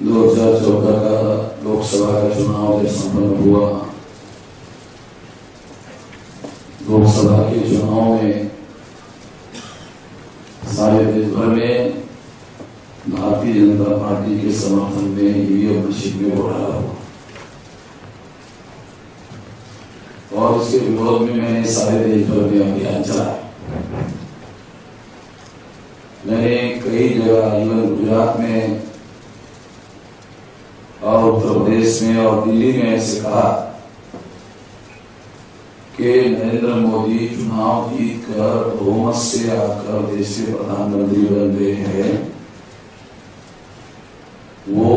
2014 का लोकसभा का चुनाव जब संपन्न हुआ, लोकसभा के चुनाव में सारे देश भर में भारतीय जनता पार्टी के समर्थन में ईवीएम मशीन में घोटाला हुआ और इसके विरोध में मैंने सारे देश भर में अभियान चलाया। मैंने कई जगह इवन गुजरात में और उत्तर प्रदेश में और दिल्ली में ऐसे कहा कि नरेंद्र मोदी चुनाव जीतकर बहुमत से आकर देश के प्रधानमंत्री बन गए हैं, वो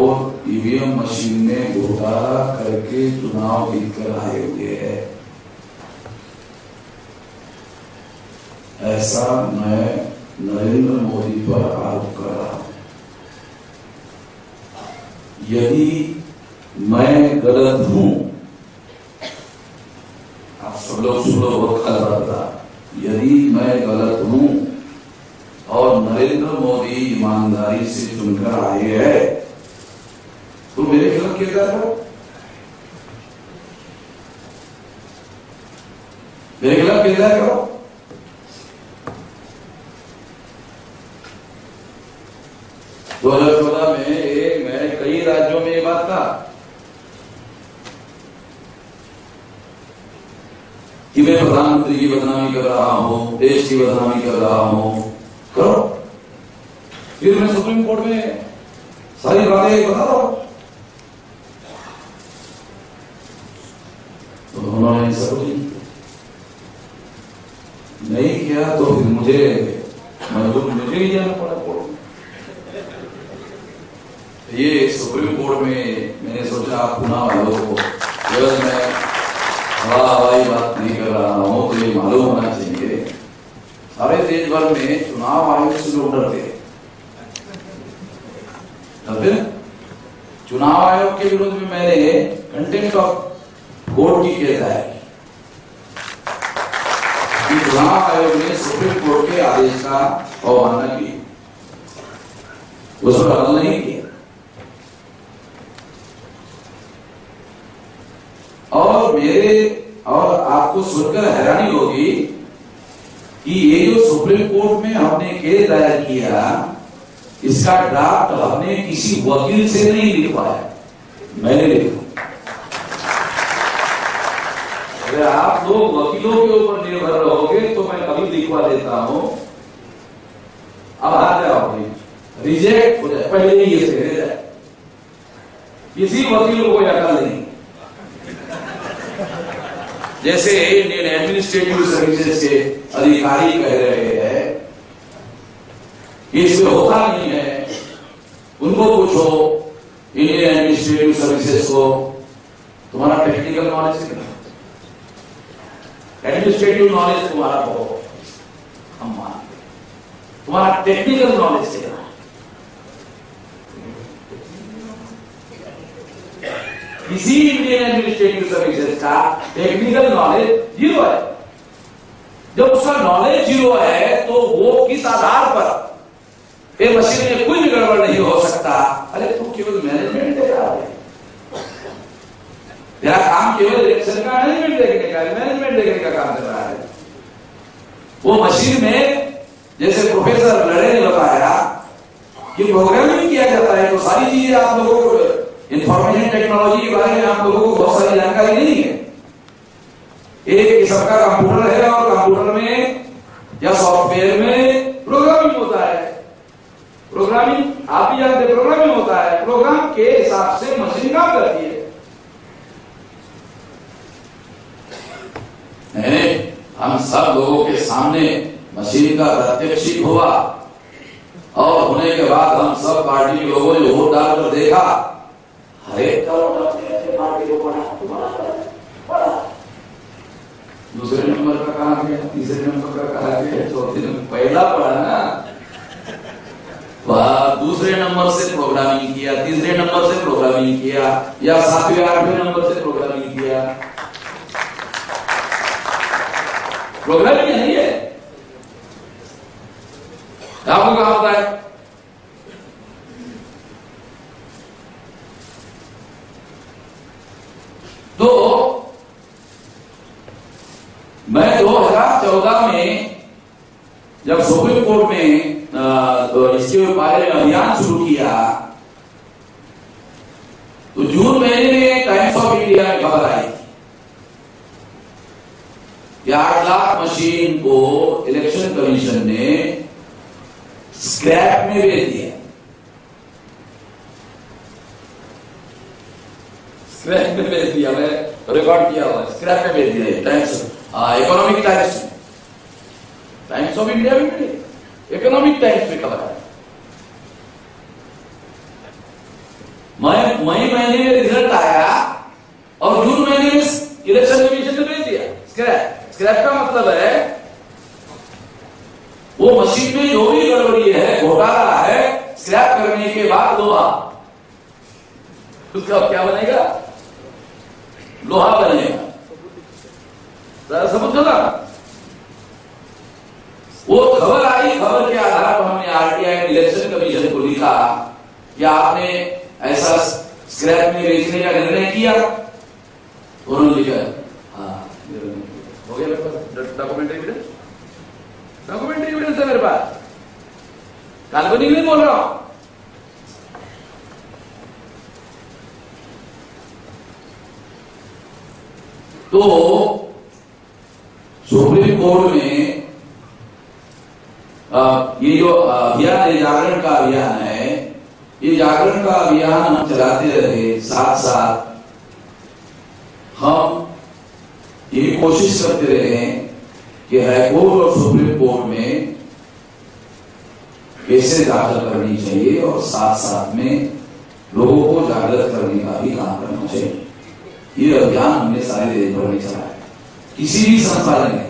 ईवीएम मशीन में घोटाला करके चुनाव जीतकर आए हुए हैं। ऐसा मैं नरेंद्र मोदी पर आरोप कर रहा हूं। यदि मैं गलत हूं, आप सब लोग सुनो, बहुत खतरा, यदि मैं गलत हूं और नरेंद्र मोदी ईमानदारी से चुनकर आए हैं, तो मेरे खिलाफ क्या कर रहे हो? मेरे खिलाफ क्या कर रहे हो? दो 2014 में मैं कई राज्यों में ये बात था कि मैं प्रधानमंत्री की बदनामी कर रहा हूं, देश की बदनामी कर रहा हूं। करो, फिर मैं सुप्रीम कोर्ट में सारी बातें बता रहा हूं। तो उन्होंने सब नहीं किया, तो फिर मुझे ही जाना पड़ा कोर्ट में। ये सुप्रीम कोर्ट में मैंने सोचा पुनः वालों को, अगर मैं हवाई बात नहीं कर रहा हूं तो ये मालूम होना चाहिए, सारे देश भर में चुनाव आयोग से लोग डरते हैं। चुनाव आयोग के विरोध में मैंने कंटेम्प्ट ऑफ कोर्ट की केस दायर की। चुनाव आयोग ने सुप्रीम कोर्ट के आदेश का अवमानना की, उस पर अमल नहीं किया। और आपको सुनकर हैरानी होगी कि ये जो सुप्रीम कोर्ट में हमने केस दायर किया, इसका ड्राफ्ट हमने किसी वकील से नहीं लिखवाया, मैंने लिखा। अगर आप लोग वकीलों के ऊपर निर्भर रहोगे तो मैं कभी लिखवा देता हूं। अब आ जाओ, रिजेक्ट हो जाए, पहले ही ये से जाए, किसी वकील को कोई अकल नहीं। जैसे इंडियन एडमिनिस्ट्रेटिव सर्विसेज के अधिकारी कह रहे हैं कि इसमें होता नहीं है, उनको पूछो इंडियन एडमिनिस्ट्रेटिव सर्विसेज को, तुम्हारा टेक्निकल नॉलेज कितना, एडमिनिस्ट्रेटिव नॉलेज तुम्हारा बहुत, हम मानते, तुम्हारा टेक्निकल नॉलेज कितना। किसी इंडियन एडमिनिस्ट्रेटिव सर्विसेज का टेक्निकल नॉलेज 0 है। जब उसका नॉलेज 0 है तो वो किस आधार पर ये मशीन में कोई भी गड़बड़ नहीं हो सकता। अरे तुम केवल मैनेजमेंट दे रहा है, तेरा काम केवल इलेक्शन का मैनेजमेंट देखने का, मैनेजमेंट देखने का काम कर रहा है। वो मशीन में जैसे प्रोफेसर लड़े ने बताया कि प्रोग्रामिंग किया जाता है, तो सारी चीजें आप लोगों को, इंफॉर्मेशन टेक्नोलॉजी के बारे में आप लोगों को बहुत सारी जानकारी नहीं है। एक किस्म का कंप्यूटर है और कंप्यूटर में या सॉफ्टवेयर में प्रोग्रामिंग होता है। प्रोग्रामिंग आप भी जानते हैं, प्रोग्रामिंग होता है, प्रोग्राम के हिसाब से मशीन काम करती है। हम सब लोगों के सामने मशीन का प्रत्यक्ष हुआ और होने के बाद हम सब पार्टी के लोगों ने वोट डालकर देखा, दूसरे नंबर का कहा गया, तीसरे नंबर का कहा गया, चौथे नंबर पहला पढ़ा ना, वह दूसरे नंबर से प्रोग्रामिंग किया, तीसरे नंबर से प्रोग्रामिंग किया, या 7वें 8वें नंबर से प्रोग्रामिंग किया। प्रोग्रामिंग नहीं है, आपको कहा होता है जब सुप्रीम कोर्ट में इसके बारे में अभियान शुरू किया तो जून महीने में टाइम्स ऑफ इंडिया में खबर आई कि 8 लाख मशीन को इलेक्शन कमीशन ने स्क्रैप में भेज दिया। स्क्रैप में भेज दिया, मैं रिकॉर्ड किया हुआ, स्क्रैप में भेज दिया। Times Economic Times, Times of India में भी इकोनॉमिक टाइम्स में खबर है। मई महीने में रिजल्ट आया और जून महीने में इलेक्शन कमीशन ने भेज दिया स्क्रैप। स्क्रैप का मतलब है वो मशीन में जो भी गड़बड़ी है, घोटाला है, स्क्रैप करने के बाद लोहा, उसका क्या बनेगा? लोहा बनेगा। समझ ना? वो खबर आई, खबर के आधार पर हमने आरटीआई इलेक्शन कमीशन को लिखा कि आपने ऐसा स्क्रैप में बेचने का निर्णय किया। उन्होंने लिखा हाँ, हो गया मेरे pass documentary evidence, documentary evidence है मेरे पास, काल्पनिक नहीं बोल रहा हूं। तो सुप्रीम कोर्ट में ये जो अभियान है, जागरण का अभियान है, ये जागरण का अभियान हम चलाते रहे, साथ साथ हम ये कोशिश करते रहे कि हाईकोर्ट और सुप्रीम कोर्ट में केसेस दाखिल करनी चाहिए और साथ साथ में लोगों को जागृत करने का भी काम करना चाहिए। ये अभियान हमने सारे देश भर में चलाया, किसी भी संस्था ने नहीं।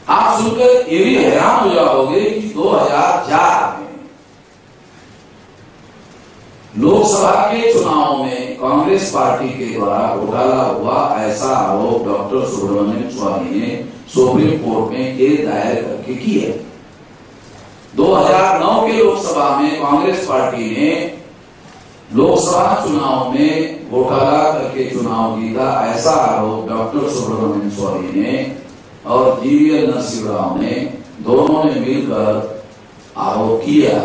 आप सुनकर ये भी हैरान हो जाओगे कि 2004 में लोकसभा के चुनाव में कांग्रेस पार्टी के द्वारा घोटाला हुआ, ऐसा आरोप डॉक्टर सुब्रमण्यम स्वामी ने सुप्रीम कोर्ट में केस दायर करके किया। 2009 के लोकसभा में कांग्रेस पार्टी ने लोकसभा चुनाव में घोटाला करके चुनाव जीता, ऐसा आरोप डॉक्टर सुब्रमण्यम स्वामी ने और जीवीएल नरसिंह राव ने, दोनों ने मिलकर आरोप किया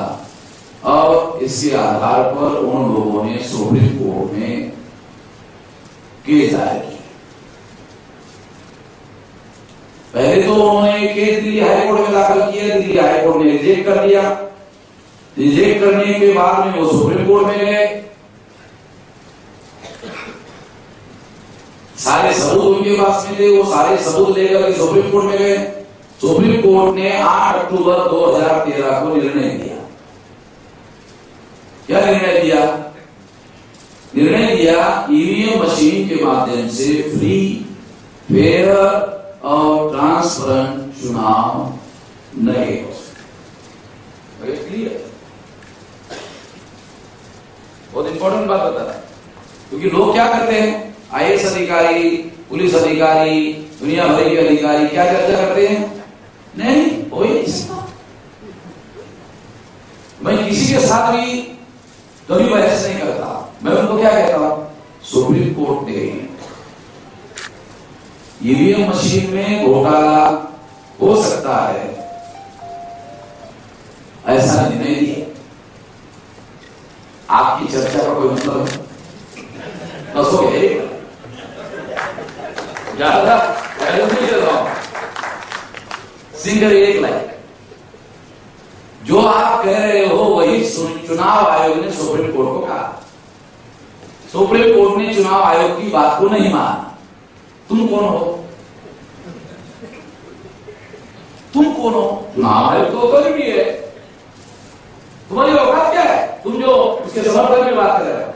और इसके आधार पर उन लोगों ने सुप्रीम कोर्ट में केस दायर किया। पहले तो उन्होंने केस दिल्ली हाईकोर्ट में दाखिल किया, दिल्ली हाईकोर्ट ने रिजेक्ट कर दिया। रिजेक्ट करने के बाद में वो सुप्रीम कोर्ट में गए, सारे सबूत उनके पास में थे, वो सारे सबूत लेकर सुप्रीम कोर्ट में गए। सुप्रीम कोर्ट ने 8 अक्टूबर 2013 को निर्णय दिया। क्या निर्णय दिया? निर्णय दिया ईवीएम मशीन के माध्यम से फ्री, फेयर और ट्रांसपेरेंट चुनाव नहीं हो सकते। क्लियर? बहुत इंपॉर्टेंट बात बता रहा है, क्योंकि लोग क्या करते हैं, आईएएस अधिकारी, पुलिस अधिकारी, दुनिया भर के अधिकारी क्या चर्चा करते हैं, नहीं हो ही नहीं सकता। मैं किसी के साथ भी कभी बहस नहीं करता, मैं उनको क्या कहता हूं, सुप्रीम कोर्ट ने ईवीएम मशीन में घोटाला हो सकता है ऐसा निर्णय दिया। आपकी चर्चा का कोई मतलब बस हो गया, ज्यादा नहीं कर रहा हूं, सिंगल एक लाइन। जो आप कह रहे हो वही चुनाव आयोग ने सुप्रीम कोर्ट को कहा। सुप्रीम कोर्ट ने चुनाव आयोग की बात को नहीं माना। तुम कौन हो? तुम कौन हो? चुनाव आयोग तो अथॉरिटी है, तुम्हारी औकात क्या है? तुम जो उसके समर्थन में बात कर रहे हो,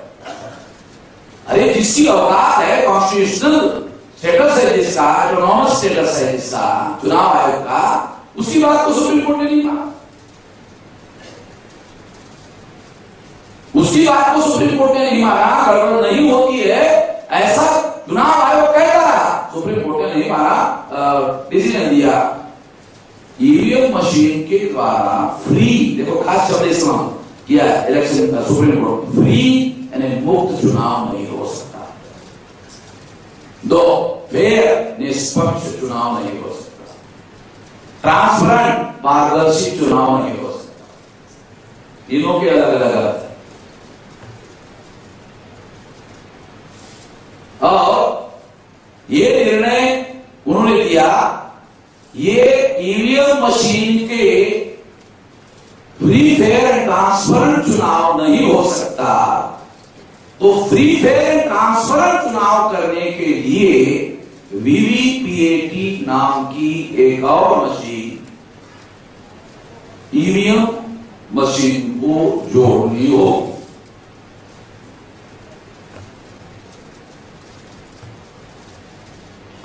अरे जिसकी औकात है, कॉन्स्टिट्यूशनल स्टेटस है जिसका, ऑटोनॉमस स्टेटस है जिसका, चुनाव आयोग का, उसकी बात को सुप्रीम कोर्ट ने नहीं माना। उसकी बात को सुप्रीम कोर्ट ने नहीं माना, गड़बड़ नहीं होती है ऐसा चुनाव आयोग कहता रहा, सुप्रीम कोर्ट ने नहीं माना, डिसीजन दिया ईवीएम मशीन के द्वारा फ्री, देखो खास शब्द इस्तेमाल किया इलेक्शन सुप्रीम कोर्ट, फ्री यानी मुक्त चुनाव नहीं हो सकता। दो, फेयर निष्पक्ष चुनाव नहीं हो सकता, ट्रांसपेरेंट पारदर्शी चुनाव नहीं हो सकता। तीनों के अलग अलग अर्थ है। और ये निर्णय उन्होंने दिया, ये ईवीएम मशीन के फ्री फेयर एंड ट्रांसपेरेंट चुनाव नहीं हो सकता, तो फ्री फेयर एंड ट्रांसपेरेंट चुनाव करने के लिए वीवीपीएटी नाम की एक और मशीन ईवीएम मशीन को जोड़नी हो।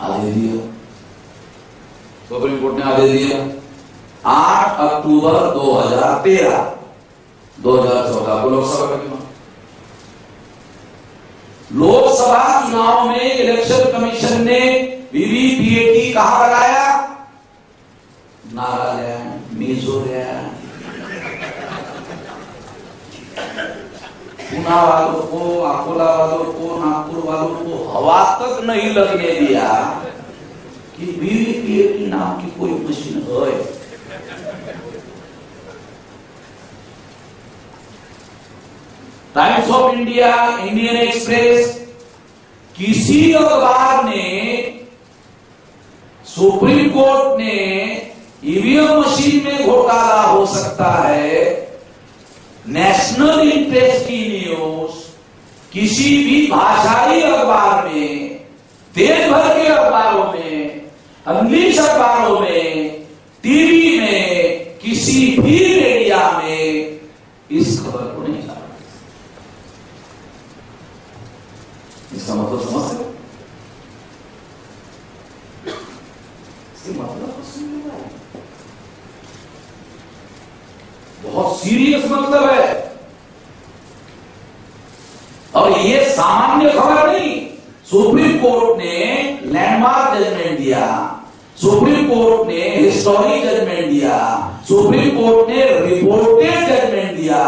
आदेश दिया, सुप्रीम कोर्ट ने आदेश दिया 8 अक्टूबर 2013, 2014 को लोकसभा का चुनाव। लोकसभा चुनाव में इलेक्शन कमीशन ने वीवीपीएटी कहां लगाया? नागालैंड, मिजोरम, पुना वालों को, अकोला वालों को, नागपुर वालों को हवा तक नहीं लगने दिया कि वीवीपीएटी नाम की कोई मशीन है। Times of India, Indian express, किसी अखबार ने, सुप्रीम कोर्ट ने ईवीएम मशीन में घोटाला हो सकता है, नेशनल इंटरेस्ट की न्यूज किसी भी भाषाई अखबार में, देश भर के अखबारों में, इंग्लिश अखबारों में, टीवी में, किसी भी मीडिया में इस खबर को नहीं छापा। इसका मतलब समझते हो? इसका मतलब बहुत सीरियस मतलब है। और ये सामान्य खबर नहीं, सुप्रीम कोर्ट ने लैंडमार्क जजमेंट दिया, सुप्रीम कोर्ट ने हिस्टोरिक जजमेंट दिया, सुप्रीम कोर्ट ने रिपोर्टेड जजमेंट दिया।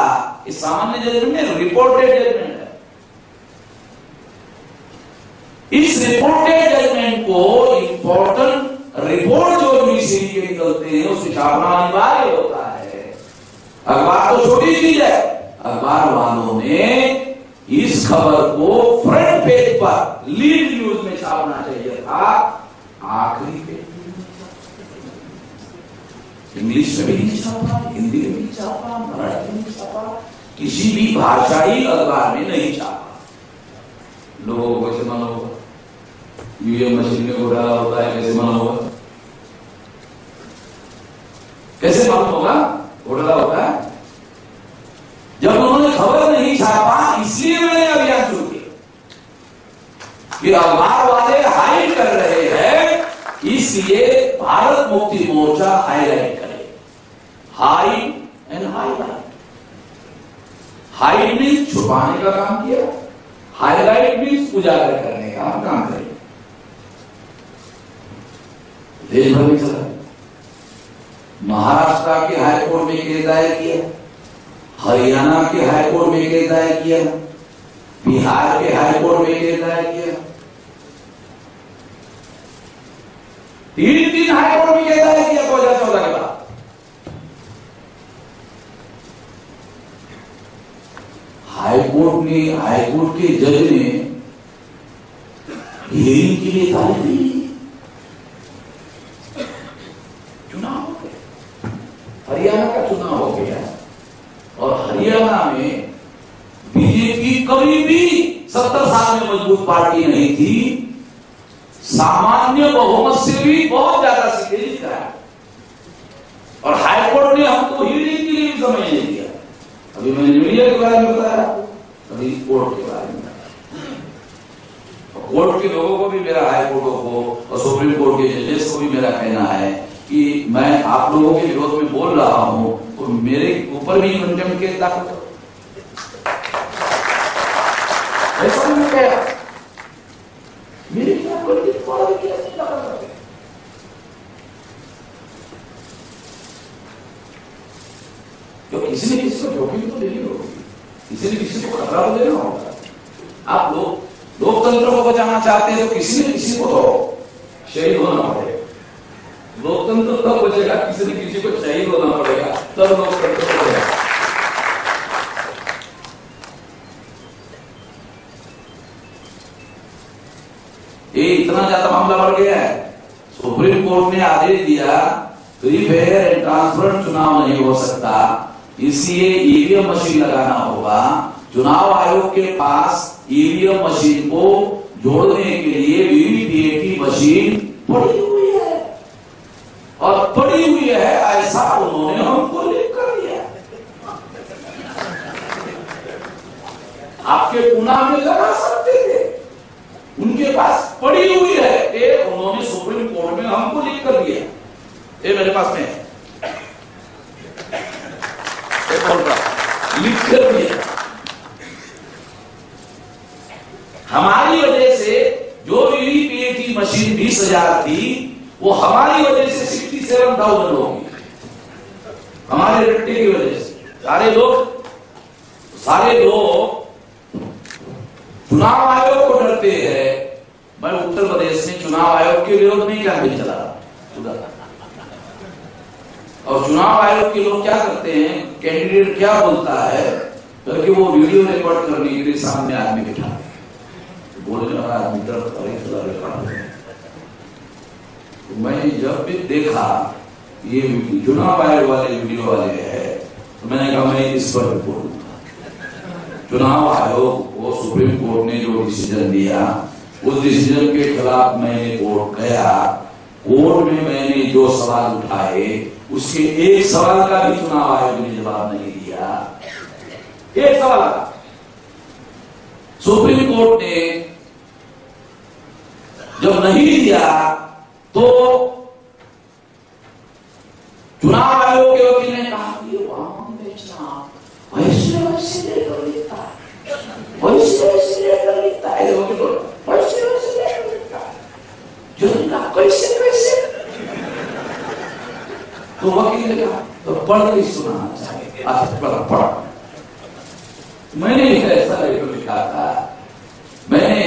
इस सामान्य जजमेंट में रिपोर्टेड जजमेंट है। इस रिपोर्टेड जजमेंट को, इंपॉर्टेंट रिपोर्ट जो यूनिवर्सिटी के निकलते हैं, उसकी छापना अनिवार्य होता है। अखबार तो छोटी चीज है, अखबार वालों ने इस खबर को फ्रंट पेज पर लीड न्यूज में छापना चाहिए था, आखिरी पेज इंग्लिश में भी नहीं छापा, हिंदी में नहीं छापा, मराठी में नहीं छापा, किसी भी भाषाई अखबार में नहीं छापा। लोगों को कैसे मालूम होगा ईवीएम मशीन में घोटाला होता है? कैसे मालूम होगा? कैसे मालूम होगा घोटाला होता है? जब उन्होंने खबर नहीं छापा, इसलिए मैंने अभियान शुरू किया कि अखबार वाले हाइड कर रहे हैं, इसलिए भारत मुक्ति मोर्चा हाईलाइट करे। Hide end highlight. Hide means छुपाने का काम किया, हाईलाइट मीन्स उजागर करने का काम करे। देश भर में चला, महाराष्ट्र के हाईकोर्ट में केस दायर किया, हरियाणा के हाईकोर्ट में केस दायर किया, बिहार के हाईकोर्ट में केस दायर किया, तीन हाईकोर्ट में केस दायर किया 2014 के बाद। हाईकोर्ट के जज ने हियरिंग के लिए तारीख दी। चुनाव हो गया, हरियाणा का चुनाव हो गया, और हरियाणा में बीजेपी कभी भी 70 साल में मजबूत पार्टी नहीं थी, सामान्य बहुमत से भी बहुत ज्यादा सीटें जीता है। और हाईकोर्ट ने हमको हियरिंग के लिए भी समय नहीं दिया। अभी मैंने मीडिया के बारे में बताया, अभी कोर्ट के बारे में। कोर्ट के लोगों को भी मेरा, हाईकोर्टों को और सुप्रीम कोर्ट के जजेस को भी मेरा कहना है कि मैं आप लोगों के विरोध में बोल रहा हूं, तो मेरे ऊपर भी कंटेम्प्ट केस दाखिल करो। ऐसा नहीं कहा मेरे खिलाफ केस दाखिल करते। तो किसी ने किसी को जोखिम तो लेनी होगी, किसी ने किसी को खतरा तो देना होगा। आप लोग लोकतंत्र को बचाना चाहते हैं तो किसी न किसी को तो शहीद होना पड़ेगा। लोकतंत्र तब बचेगा किसी न किसी को शहीद होना पड़ेगा, तब लोकतंत्र बचेगा। ये इतना ज्यादा मामला बढ़ गया है, सुप्रीम कोर्ट ने आदेश दिया फ्री फेयर एंड ट्रांसपेरेंट चुनाव नहीं हो सकता, इसलिए ईवीएम मशीन लगाना होगा। चुनाव आयोग के पास ईवीएम मशीन को जोड़ने के लिए वीवीपीएटी की मशीन पड़ी हुई है, और पड़ी हुई है ऐसा उन्होंने हमको लिख कर दिया। आपके पुना में लगा सकते थे, उनके पास पड़ी हुई है, ये उन्होंने सुप्रीम कोर्ट में हमको लिख कर दिया। ये मेरे पास में है, लिख कर दिया। हमारी वजह से जो वीवीपीएटी मशीन 20,000 थी, वो हमारी वजह से 67,000 होगी, हमारे रट्टे की वजह से। सारे लोग चुनाव आयोग को डरते हैं। मैं उत्तर प्रदेश में चुनाव आयोग के विरोध में कैंपेन चला रहा, और चुनाव आयोग के लोग क्या करते हैं, कैंडिडेट क्या बोलता है करके वो वीडियो रिकॉर्ड करने के लिए सामने आदमी बिठा बोलने वाला आदमी मैंने जब भी देखा ये चुनाव आयोग वाले वीडियो वाले है, तो मैंने कहा मैं इस पर रिपोर्ट दूंगा। चुनाव आयोग को सुप्रीम कोर्ट ने जो डिसीजन दिया, उस डिसीजन के खिलाफ मैंने कोर्ट गया। कोर्ट में मैंने जो सवाल उठाए, उसके एक सवाल का भी चुनाव आयोग ने जवाब नहीं दिया। एक सवाल का सुप्रीम कोर्ट ने जब नहीं दिया, तो चुनाव आयोग के वकील ने कहा कि वैसे वैसे लेकर लिखता है, वैसे वैसे लेकर लिखता है, वैसे वैसे लेकर लिखता है, जो कैसे कैसे। तो वकील ने कहा तो पढ़ के सुनाना चाहिए। अच्छा पढ़। मैंने ऐसा लेटर लिखा था, मैंने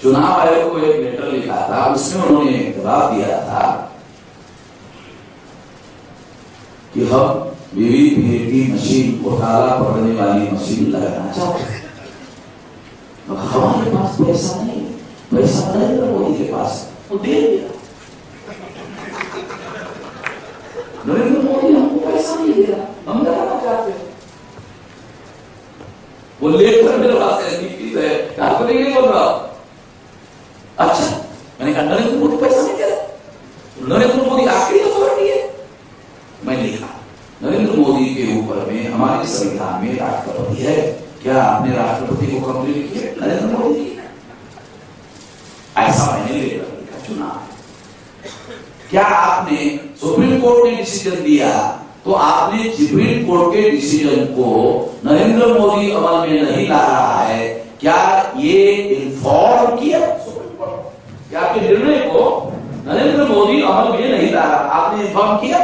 चुनाव आयोग को एक लेटर लिखा था, उसमें उन्होंने जवाब दिया था कि हम वीवीपीएटी मशीन घोटाला पकड़ने वाली मशीन लगाना चाहते हैं। हमारे पास पैसा नहीं, पैसा नरेंद्र मोदी के पास, वो दे दिया। नरेंद्र मोदी हमको पैसा नहीं दे रहा, हम लगाना चाहते हैं। वो लेटर मेरे पास है, आपको नहीं बोल रहा। अच्छा, मैंने कहा नरेंद्र मोदी पैसा नहीं दे रहा, नरेंद्र मोदी आखिरी अथॉरिटी है। मैं लिखा नरेंद्र मोदी के ऊपर में हमारे संविधान में राष्ट्रपति है, क्या आपने राष्ट्रपति को कंप्लेंट की है नरेंद्र मोदी की? ऐसा मैंने लेकर लिखा चुनाव। क्या आपने सुप्रीम कोर्ट ने डिसीजन दिया, तो आपने सुप्रीम कोर्ट के डिसीजन को नरेंद्र मोदी अमल में नहीं ला रहा है, क्या ये इन्फॉर्म किया सुप्रीम कोर्ट? क्या आपके निर्णय को नरेंद्र मोदी अमल में नहीं ला रहा, आपने इन्फॉर्म किया?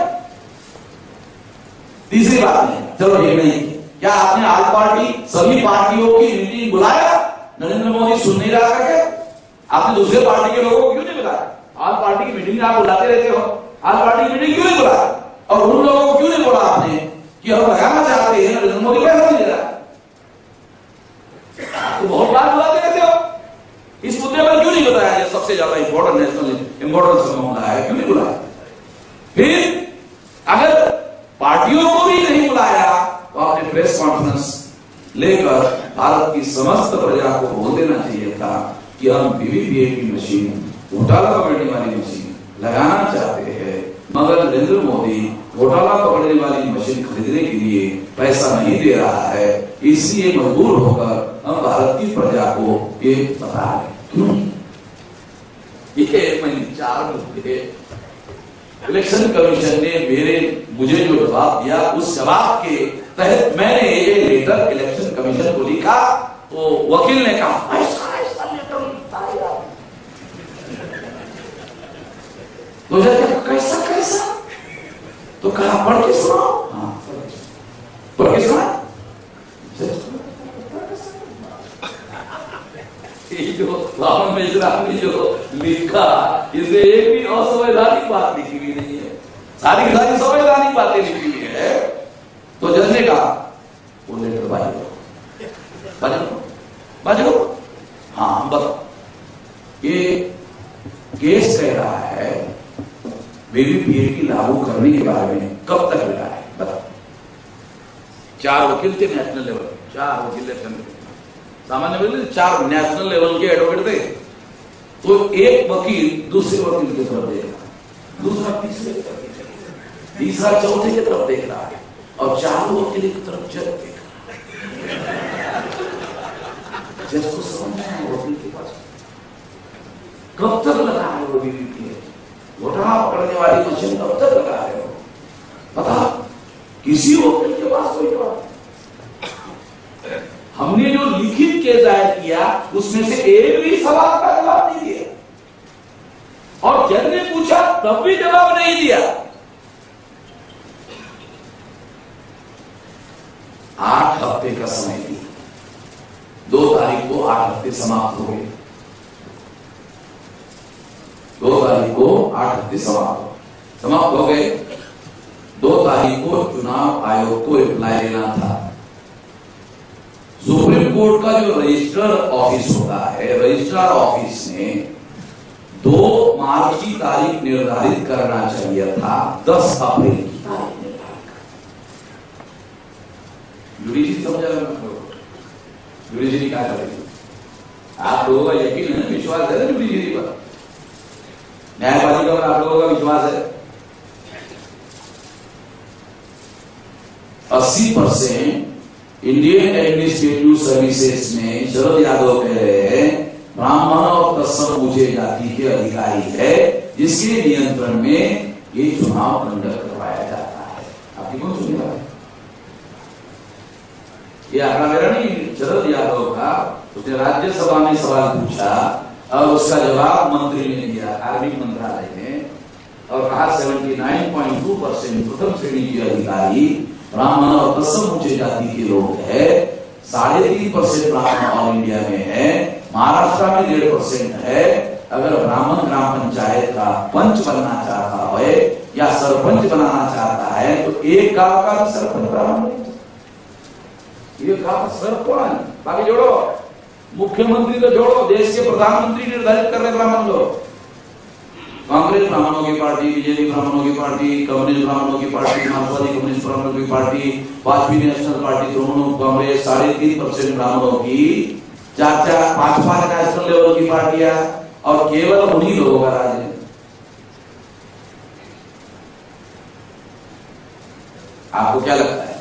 तीसरी बात है, चलो ये नहीं, क्या आपने आल पार्टी सभी पार्टियों की मीटिंग बुलाया? नरेंद्र मोदी सुन नहीं रहा था क्या? आपने दूसरे पार्टी के लोगों को क्यों नहीं बुलाया? आल पार्टी की मीटिंग आप बुलाते रहते हो, आल पार्टी की मीटिंग क्यों नहीं बुलाया? और उन लोगों को क्यों नहीं बोला आपने कि हम लगाना चाहते हैं, नरेंद्र मोदी पैसा नहीं दे रहा? तो बहुत बार बुलाते रहते हो, इस मुद्दे पर क्यों नहीं बताया? सबसे ज्यादा इंपॉर्टेंट नेशनल इंपॉर्टेंस का मामला है, क्यों नहीं बुलाया? फिर अगर पार्टियों को भी नहीं बुलाया, तो आपने प्रेस कॉन्फ्रेंस लेकर भारत की समस्त प्रजा को बोल देना चाहिए था कि हम वीवीपीएटी मशीन, घोटाला पकड़ने वाली मशीन लगाना चाहते हैं, मगर नरेंद्र मोदी घोटाला पकड़ने वाली मशीन खरीदने के लिए पैसा नहीं दे रहा है, इसलिए मजबूर होकर हम भारत की प्रजा को ये बता रहे हैं। क्यों? ये मैंने 4 मुद्दे इलेक्शन कमीशन ने मुझे जो जवाब दिया, उस जवाब के तहत मैंने ये लेटर इलेक्शन कमीशन को लिखा। तो वकील ने कहा ऐसा ऐसा लेटर लिखता है, तो कैसा कैसा? तो कहा पढ़ के सुनाओ। हाँ, पढ़ के सुना। जो देखा इसमें एक भी असंवैधानिक बात लिखी हुई नहीं है, सारी की सारी संवैधानिक बातें लिखी हुई है। तो जज ने कहा वो लेटर बाजो हाँ बताओ, ये केस कह रहा है बीबीपीए लागू करने के बारे में कब तक मिला है बताओ। 4 वकील थे नेशनल लेवल, 4 वकील थे, सामान्य वकील 4 नेशनल लेवल के एडवोकेट थे। तो एक वकील दूसरे वकील की तरफ देख रहा है, दूसरा तीसरे की तरफ देख रहा है, तीसरा चौथे की तरफ देख रहा है, और 4 वकील की तरफ जज देख रहा है। जज को समझ में आया वकील के पास कब तक लगा है वो बीबीपीए, घोटाला पकड़ने वाली मशीन कब तक लगा है वो पता, किसी वकील के पास कोई जवाब। हमने जो लिखित केस दायर किया उसमें से एक भी सवाल का जवाब नहीं दिया, और जज ने पूछा तब भी जवाब नहीं दिया। 8 हफ्ते का समय दिया, 2 तारीख को 8 हफ्ते समाप्त हो गए, 2 तारीख को 8 हफ्ते समाप्त हो गए। 2 तारीख को चुनाव आयोग को रिप्लाई देना था। सुप्रीम कोर्ट का जो रजिस्ट्रार ऑफिस होता है, रजिस्ट्रार ऑफिस ने 2 मार्च की तारीख निर्धारित करना चाहिए था, 10 अप्रैल की तारीख निर्धारित। जुडिशरी समझा जुडिशरी क्या करेगी? आप लोगों का यकीन है, विश्वास है जुडिशरी पर, न्यायपालिका पर आप लोगों का विश्वास है? 80% इंडियन एडमिनिस्ट्रेटिव सर्विसेज में शरद यादव कह रहे हैं ब्राह्मण और तत्सम ऊंचे जाति के अधिकारी है जिसके नियंत्रण में ये चुनाव कंडक्ट करवाया जाता है। आपकी कौन सुनी बात है? ये आंकड़ा मेरा नहीं, शरद यादव का। उसने राज्यसभा में सवाल पूछा और उसका जवाब मंत्री ने दिया, कार्मिक मंत्रालय ने, और कहा 79.2% प्रथम श्रेणी के अधिकारी ब्राह्मण और तत्सम ऊंचे जाति के लोग है, 3.5% ब्राह्मण ऑल इंडिया में है, महाराष्ट्र में 1.5% है। अगर ब्राह्मण ग्राम पंचायत का पंच बनना चाहता है या सरपंच बनाना चाहता है तो एक गांव का सरपंच ब्राह्मण, ये गांव सरपंच, बाकी जोड़ो, मुख्यमंत्री तो जोड़ो, देश के प्रधानमंत्री निर्धारित कर रहे ब्राह्मण लोग। कांग्रेस ब्राह्मणों की पार्टी, बीजेपी ब्राह्मणों की पार्टी, कम्युनिस्ट ब्राह्मणों की पार्टी, मार्क्सवादी कम्युनिस्ट ब्राह्मणों की party, Vajpayee national party, Trinamool Congress, 3.5% ब्राह्मणों की, 4-4, 5-5 नेशनल लेवल की पार्टियां, और केवल उन्हीं लोगों का राज है। आपको क्या लगता है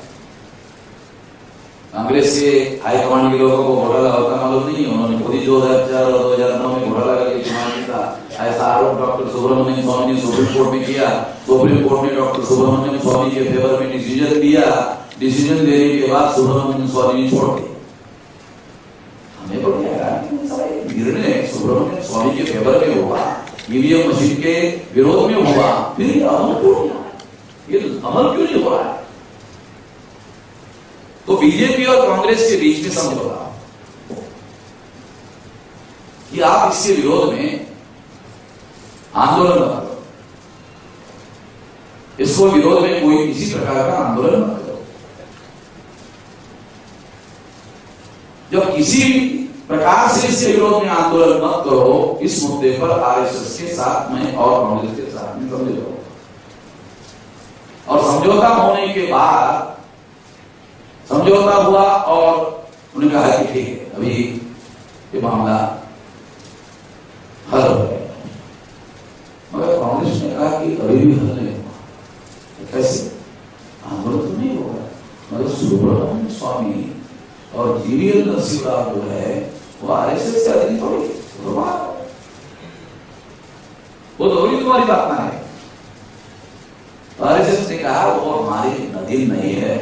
कांग्रेस के हाईकमांड के लोगों को घोटाला होता मालूम नहीं? उन्होंने खुद ही 2004 और 2009 में घोटाला करके चुनाव जीता। ऐसा आरोप डॉक्टर सुब्रमण्यम स्वामी ने सुप्रीम कोर्ट में किया। सुप्रीम कोर्ट ने डॉक्टर सुब्रमण्यम स्वामी के फेवर में डिसीजन दिया। डिसीजन देने के बाद सुब्रमण्यम स्वामी छोड़ दिए। हमें तो निर्णय सुब्रमण्यम स्वामी के फेवर में हुआ, ईवीएम मशीन के विरोध में हुआ, फिर अमल क्यों नहीं हो रहा है? तो बीजेपी और कांग्रेस के बीच में समझौता कि आप इसके विरोध में आंदोलन मत करो, इसको विरोध में कोई किसी प्रकार का आंदोलन मत करो। जब किसी प्रकार से इसके विरोध में आंदोलन मत करो, इस मुद्दे पर आरएसएस के साथ में और कांग्रेस के साथ में समझौता, और समझौता होने के बाद समझौता हुआ और उन्होंने कहा कि ठीक है अभी ये मामला हल हो गया, मगर कांग्रेस ने कहा कि अभी भी हल नहीं हुआ। तो कैसे? आंदोलन तो नहीं होगा, मगर सुब्रमण्यम स्वामी और जीवीएल नरसिंह जो है वो आरएसएस से अधिक थोड़ी, वो थोड़ी तुम्हारी बात ना है। आरएसएस ने कहा वो हमारी नदी नहीं है,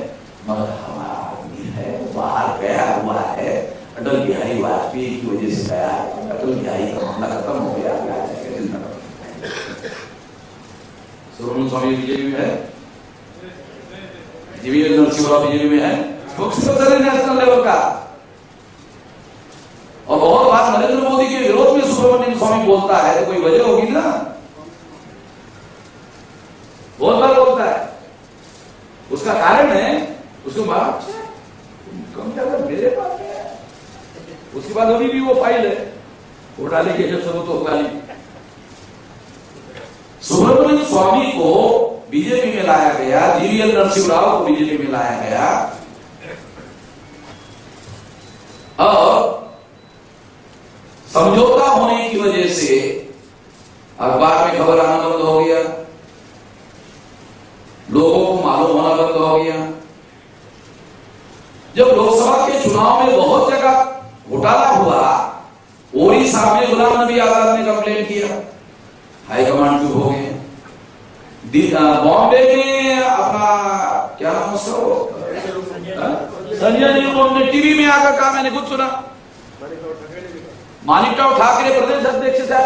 मगर हमारा आदमी है, बाहर गया हुआ है, अटल बिहारी वाजपेयी की वजह से गया है, अटल बिहारी का मामला खत्म हो गया। सुब्रमण्यम स्वामी बीजेपी में है, जीवीएल नरसिंह बीजेपी में है, स्पोक्सपर्सन है नेशनल लेवल का। और बहुत बात नरेंद्र मोदी के विरोध में सुब्रमण्यम स्वामी बोलता है तो कोई वजह होगी ना, बहुत बार बोलता है, उसका कारण है, उसको बात कम ज्यादा मेरे पास है, उसके बाद अभी भी वो फाइल है, वो डाले के जब सबूत होगा नहीं। सुब्रमण्यम स्वामी को बीजेपी में लाया गया, जीवीएल नरसिंह राव को बीजेपी में लाया गया, और समझौता होने की वजह से अखबार में खबर आना बंद हो गया, लोगों को मालूम होना बंद हो गया। जब लोकसभा के चुनाव में बहुत जगह घोटाला हुआ, ओडिशा में गुलाम नबी आजाद ने कंप्लेन किया, हाईकमांड चुप हो गए। बॉम्बे में अपना क्या नाम उसका, संजय निरुपम ने टीवी में आकर कहा, मैंने खुद सुना, मानिकराव ठाकरे प्रदेश अध्यक्ष था,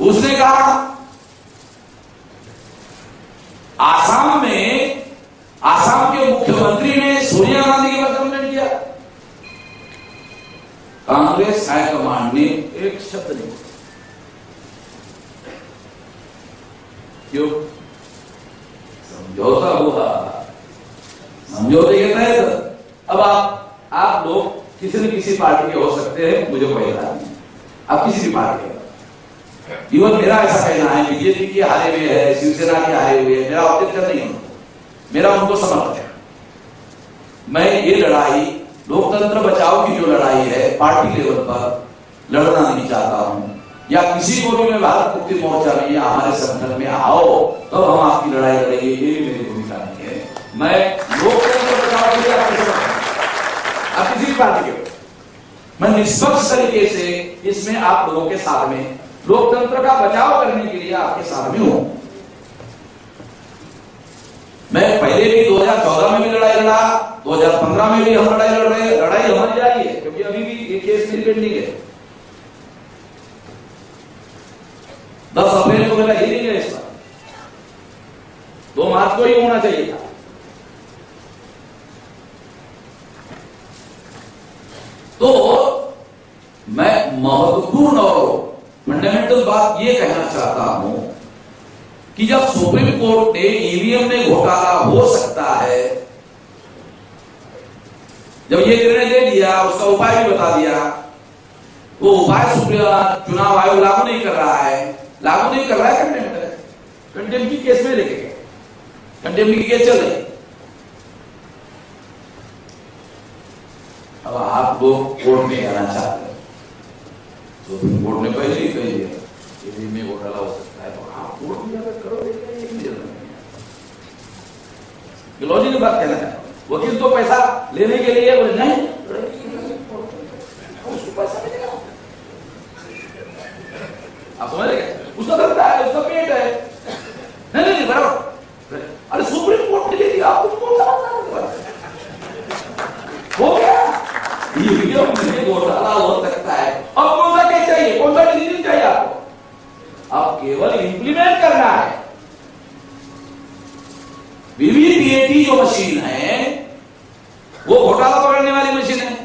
उसने कहा आसाम में आसाम के मुख्यमंत्री ने सोनिया गांधी के पास कंप्लेंट किया, कांग्रेस हाईकमांड ने एक शब्द नहीं बोला। क्यों? समझौता हुआ, समझौते के तहत अब आप लोग किसी न किसी पार्टी के हो सकते हैं, मुझे कोई इरादा नहीं, आप किसी भी पार्टी के, इवन मेरा ऐसा कहना है बीजेपी की हारे हुए है, शिवसेना के हारे हुए है, मेरा ऑब्जेक्शन नहीं है, मेरा उनको समर्थन है। मैं ये लड़ाई, लोकतंत्र बचाओ की जो लड़ाई है, पार्टी लेवल पर लड़ना नहीं चाहता हूं, या किसी को भी मैं भारत मुक्ति मोर्चा में या हमारे संगठन में आओ तो हम आपकी लड़ाई लड़ेंगे, ये मेरी भूमिका नहीं है। मैं लोकतंत्र बचाओ के लिए आप किसी भी पार्टी के, मैं निष्पक्ष तरीके से इसमें आप लोगों के साथ में लोकतंत्र का बचाव करने के लिए आपके साथ में हूं। मैं पहले भी 2014 में भी लड़ाई लड़ा, 2015 में भी हम लड़ाई लड़ रहे हैं, लड़ाई हमारी जारी है, क्योंकि अभी भी ये केस मेरी पेंडिंग है। 10 अप्रैल को मेरा हियरिंग है, इसका 2 मार्च को ही होना चाहिए था। तो मैं महत्वपूर्ण और फंडामेंटल बात यह कहना चाहता हूं कि जब सुप्रीम कोर्ट ने ईवीएम में घोटाला हो सकता है, जब ये निर्णय दे दिया, उसका उपाय भी बता दिया, वो उपाय चुनाव आयोग लागू नहीं कर रहा है, लागू नहीं कर रहा है, कंटेम्प्ट की केस में लेके गए, कंटेम्प्ट की केस चल रही। अब आप लोग कोर्ट में आना चाहते हैं, सुप्रीम कोर्ट ने पहले ही कह दिया ईवीएम में घोटाला हो सकता है, तो आप कोर्ट में अगर करोगे लॉजिकल बात कहना है। वकील तो पैसा लेने के लिए बोले नहीं, उसको पैसा मिलेगा, आप समझ रहे, उसका धंधा है, उसका पेट है, नहीं नहीं बराबर। अरे सुप्रीम कोर्ट ने ले दिया, आपको कौन सा हो गया, ईवीएम में घोटाला हो सकता है। अब कौन सा केस चाहिए, कौन सा डिसीजन चाहिए आपको, आप केवल इंप्लीमेंट करना है। वीवीपीएटी जो मशीन है वो घोटाला पकड़ने वाली मशीन है,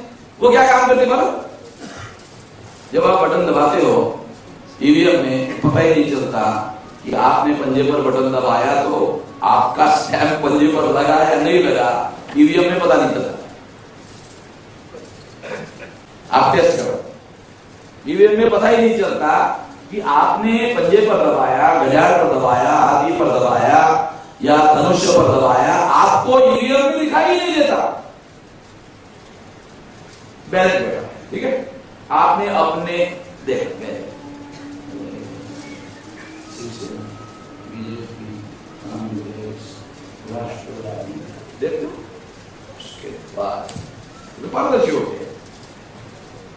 वो क्या काम करती है मालूम? जब आप बटन दबाते हो ईवीएम में, पता ही नहीं चलता कि आपने पंजे पर बटन दबाया तो आपका स्टैंप पंजे पर लगा या नहीं लगा, ईवीएम में पता नहीं चलता। आप टेस्ट करो, ईवीएम में पता ही नहीं चलता कि आपने पंजे पर दबाया, घड़ियाल पर दबाया, हाथी पर दबाया या धनुष्य पर दबाया, आपको ईवीएम में दिखाई नहीं देता, बैलेट बैठा, ठीक है, आपने अपने देख देखो, उसके बाद पारदर्शी हो गया,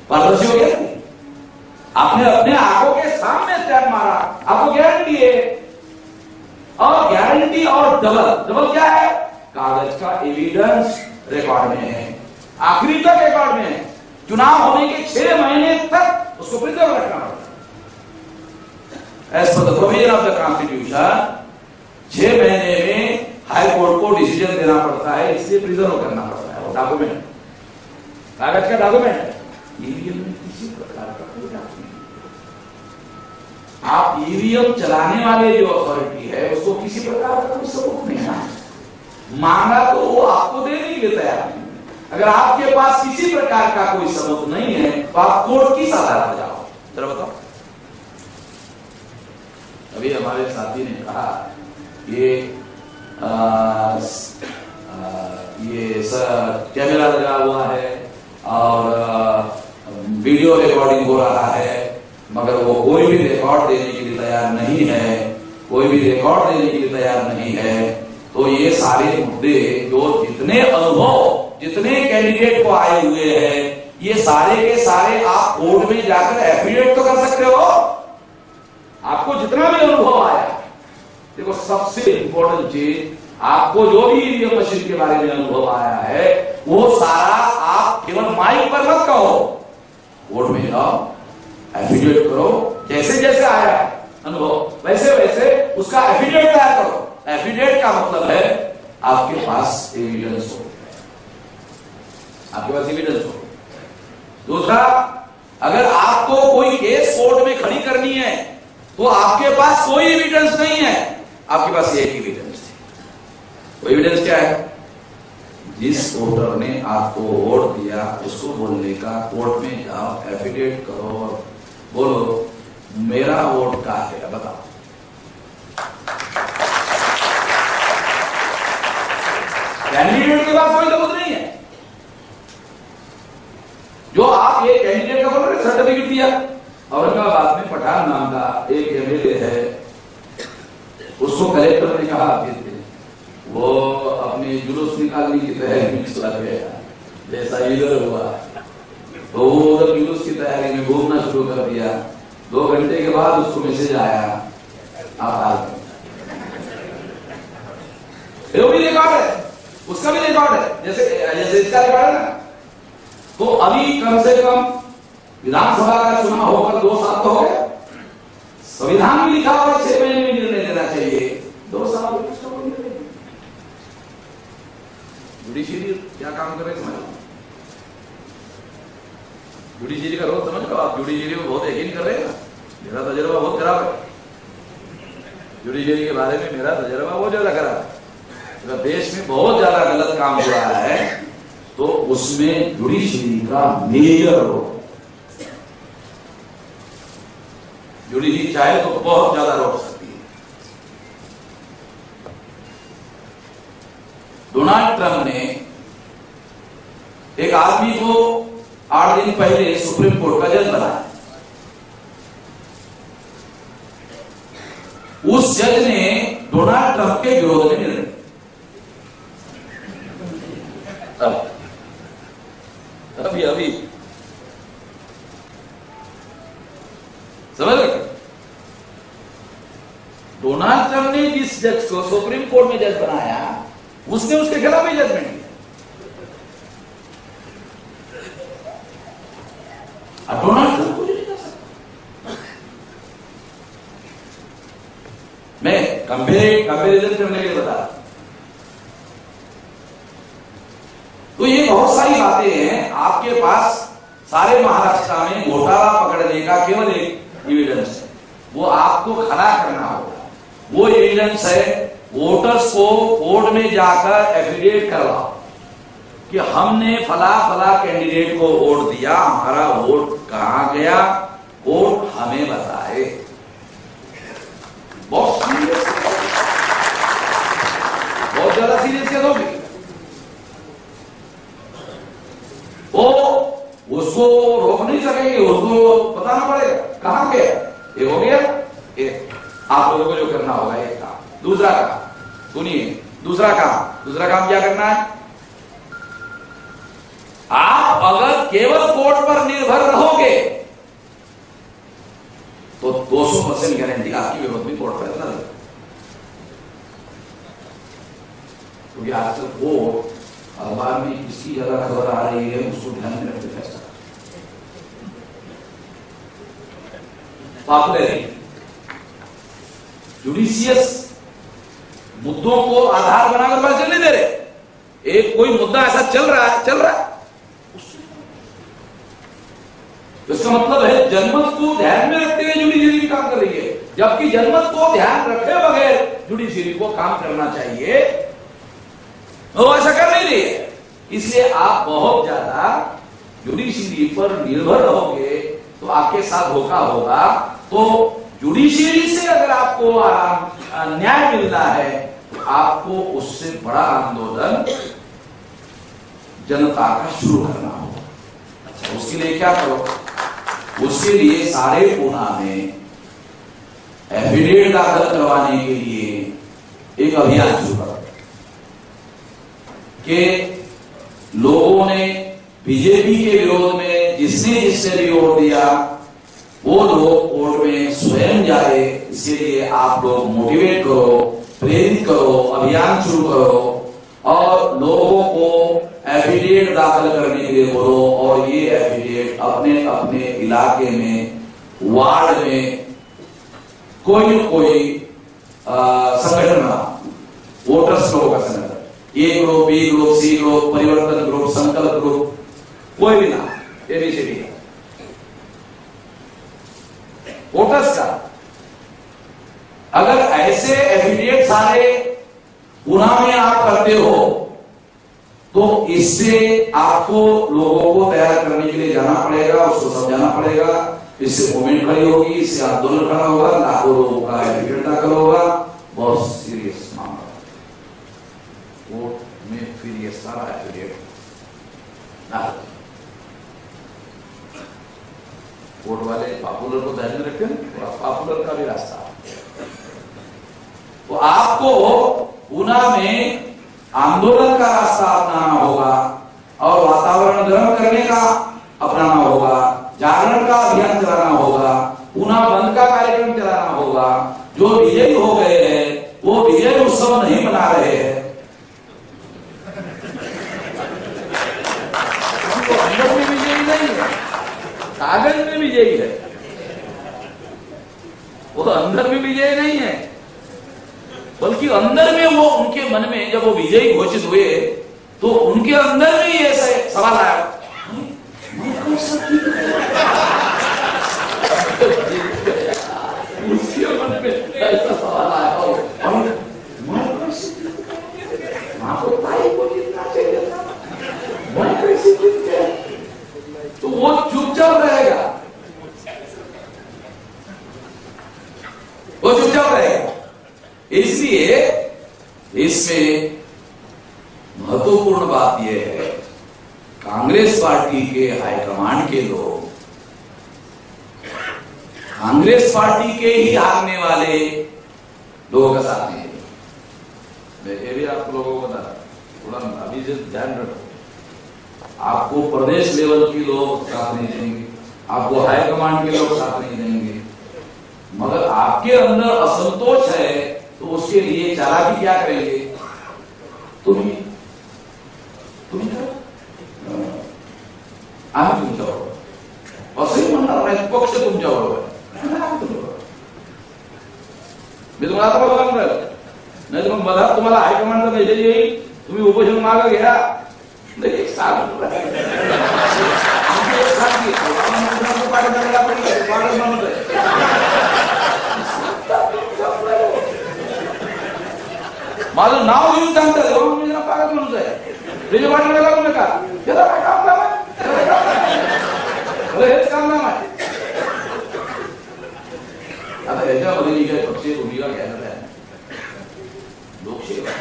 पारदर्शी हो गया। आपने अपने आंखों के सामने स्टैंप मारा, आपको गारंटी है, और गारंटी और डबल क्या है, कागज का एविडेंस रिकॉर्ड में है, आखिरी तक रिकॉर्ड में है। चुनाव होने के 6 महीने तक उसको प्रिजर्व रखना पड़ता है as per the provision of the constitution. 6 महीने में हाई कोर्ट को डिसीजन देना पड़ता है, इसलिए प्रिजर्व करना पड़ता है वो डॉक्यूमेंट, कागज का डॉक्यूमेंट है। ईवीएम में किसी प्रकार का कोई डॉक्यूमेंट, आप ईवीएम चलाने वाले जो अथॉरिटी है उसको किसी प्रकार का कोई सबूत नहीं है, मांगा तो वो आपको देने के लिए तैयार नहीं। अगर आपके पास किसी प्रकार का कोई सबूत नहीं है तो आप कोर्ट की सहारा में जाओ। जरा बताओ। अभी हमारे साथी ने कहा ये सर कैमरा लगा हुआ है और वीडियो रिकॉर्डिंग हो रहा है, मगर वो कोई भी रिकॉर्ड देने के लिए तैयार नहीं है, कोई भी रिकॉर्ड देने के लिए तैयार नहीं है। तो ये सारे मुद्दे जो जितने अनुभव जितने कैंडिडेट को आए हुए हैं, ये सारे के सारे आप कोर्ट में जाकर एफिडेविट तो कर सकते हो। आपको जितना भी अनुभव आया, देखो सबसे इंपॉर्टेंट चीज, आपको जो भी ईवीएम मशीन के बारे में अनुभव आया है वो सारा आप केवल माइक पर मत कहो, कोर्ट में जाओ, एफिडेविट करो। जैसे जैसे आया अनुभव वैसे वैसे उसका एफिडेविट तैयार करो। एफिडेविट का मतलब है आपके पास एविडेंस हो, आपके पास एविडेंस हो। दूसरा, अगर आपको कोई केस कोर्ट में खड़ी करनी है तो आपके पास कोई एविडेंस नहीं है, आपके पास एक एविडेंस है। वो एविडेंस क्या है? जिस वोटर ने आपको वोट दिया उसको बोलने का, कोर्ट में जाओ, एफिडेविट करो और बोलो मेरा वोट का है, बताओ। कैंडिडेट के पास कोई सबूत नहीं है। जो आप ये कैंडिडेट का बोल रहे सर्टिफिकेट दिया, औरंगाबाद में पठान नाम का एक एमएलए है, उसको कलेक्टर ने कहा वो अपनी जुलूस निकालने की तैयारी में चला गया, जैसा इधर हुआ तो वो उधर जुलूस की तैयारी में घूमना शुरू कर दिया। 2 घंटे के बाद उसको मैसेज आया, आप वो भी रिकॉर्ड है, उसका भी रिकॉर्ड है, जैसे इसका रिकॉर्ड है ना। तो अभी कम से कम विधानसभा का चुनाव होकर 2 साल तो हो गए, संविधान में लिखा हुआ 6 महीने में निर्णय लेना चाहिए, 2 साल जुडिशियरी क्या काम कर रहे समझ लो। जुडिशियरी का रोल समझ लो आप। जुडिशियरी में बहुत यकीन कर रहे हैं, मेरा तजुर्बा बहुत खराब है जुडिशियरी के बारे में, मेरा तजुर्बा बहुत ज्यादा खराब है। अगर देश में बहुत ज्यादा गलत काम हो रहा है तो उसमें जुडिशियरी का मेजर रोल, जुडिशियरी चाहे तो बहुत ज्यादा रोक सकती है। डोनाल्ड ट्रंप ने एक आदमी को 8 दिन पहले सुप्रीम कोर्ट का जज बनाया। उस जज ने डोनाल्ड ट्रंप के विरोध में निर्णय, अभी समझ रहे? डोनाल्ड ट्रंप ने जिस जज को सुप्रीम कोर्ट में जज बनाया उसने उसके खिलाफ ही जजमेंट दिया। डोनाल्ड ट्रंप को नहीं कर सकता। मैं कंपेरिजन करने के लिए बता रहा। तो ये बहुत सारी बातें हैं। आपके पास सारे महाराष्ट्र में घोटाला पकड़ने का केवल एक एविडेंस है, वो आपको खड़ा करना होगा। वो एविडेंस है वोटर्स को कोर्ट में जाकर एफिडेविट करवाओ कि हमने फला फला कैंडिडेट को वोट दिया, हमारा वोट कहां गया, कोर्ट हमें बताए। बहुत सीरियस, बहुत ज्यादा सीरियस केस होगी। वो उसको रोक नहीं सकेंगे, उसको बताना पड़ेगा कहां गया। ये हो गया एक, आप लोगों को जो करना होगा एक काम। दूसरा काम सुनिए, दूसरा काम क्या करना है? आप अगर केवल कोर्ट पर निर्भर रहोगे तो 200% गारंटी आपकी विरोध में कोर्ट फैसला देगा। क्योंकि आजकल कोर्ट अखबार में किसकी ज्यादा खबर आ रही है उसको ध्यान में रखते फैसला। पॉपुलरिटी, जुडिशियस मुद्दों को आधार बनाकर बात चलने दे रहे। एक कोई मुद्दा ऐसा चल रहा है, इसका मतलब है जनमत को ध्यान में रखते हुए जुडिशियरी काम कर रही है। जबकि जनमत को ध्यान रखे बगैर जुडिशरी को काम करना चाहिए, वो ऐसा कर नहीं रही है। इसलिए आप बहुत ज्यादा जुडिशरी पर निर्भर रहोगे तो आपके साथ धोखा होगा। तो जुडिशरी से अगर आपको न्याय मिलना है तो आपको उससे बड़ा आंदोलन जनता का शुरू करना होगा। अच्छा, उसके लिए क्या करो? उसके लिए सारे पूना में एफिडेविट दाखिल करवाने के लिए एक अभियान शुरू करो कि लोगों ने बीजेपी के विरोध में जिसने भी वोट दिया वो लोग कोर्ट में स्वयं जाए। इसके लिए आप लोग मोटिवेट करो, प्रेरित करो, अभियान शुरू करो और लोगों को एफिडेविट दाखिल करने के लिए बोलो। और ये एफिडेविट अपने अपने इलाके में, वार्ड में कोई न कोई संगठन बना, वोटर्स लोगों का संगठन, ए ग्रुप, बी ग्रुप, सी ग्रुप, परिवर्तन ग्रुप, संकल्प ग्रुप, कोई भी ना, एबीसीडी का वोटर्स का। अगर ऐसे एफिडेविट सारे पुना में आप करते हो तो इससे आपको लोगों को तैयार करने के लिए जाना पड़ेगा, उसको समझाना पड़ेगा, इससे मूवमेंट खड़ी होगी, इससे आंदोलन खड़ा होगा, लाखों लोगों का एफिडेविट दाखिल होगा। बहुत सीरियस मामला कोर्ट में फिर ये सारा एफिडेविट कोर्ट वाले पॉपुलर को ध्यान में रखें, पॉपुलर का भी रास्ता। तो आपको पुना में आंदोलन का रास्ता अपनाना होगा और वातावरण गर्म करने का अपनाना होगा, जागरण का अभियान चलाना होगा, पुना बंद का कार्यक्रम चलाना होगा। जो विजयी हो गए हैं वो विजय उत्सव नहीं मना रहे हैं, तो अंदर में विजयी नहीं है, कागज में विजयी है, वो अंदर में विजयी नहीं है, बल्कि अंदर में वो उनके मन में जब वो विजयी घोषित हुए तो उनके अंदर में ये सवाल आया, उसके मन में ऐसा सवाल आया तो वो चुपचाप रहेगा, वो चुपचाप रहेगा। इसलिए इसमें महत्वपूर्ण बात यह है, कांग्रेस पार्टी के हाईकमांड के लोग कांग्रेस पार्टी के ही हारने वाले लोगों का साथ नहीं है। मैं ये भी आप लोगों को बता, थोड़ा अभी से ध्यान रखो, आपको प्रदेश लेवल के लोग साथ नहीं देंगे, आपको हाईकमांड के लोग साथ नहीं देंगे, मगर आपके अंदर असंतोष है तो उसके लिए चालाकी क्या करेंगे? तुम्ही आम्ही तुमच्याबरोबर असंही म्हणणार नाही, पक्ष तुमच्याबरोबर मी तुम्हाला आता बघा म्हणलं नाही तर मग मधात तुम्हाला हायकमांडचा मेसेज येईल, तुम्ही उपोषण मागे घ्या, नाही सांग माझं नाव घेऊन सांगतात मी जरा पागल माणूस आहे, त्याच्या पाठीला लागू नका, त्याला काय काम काम आहे, हेच काम नाम आहे। आता याच्यामध्ये मी काय पक्षीय भूमिका घ्यायला आहे, लोकसेवा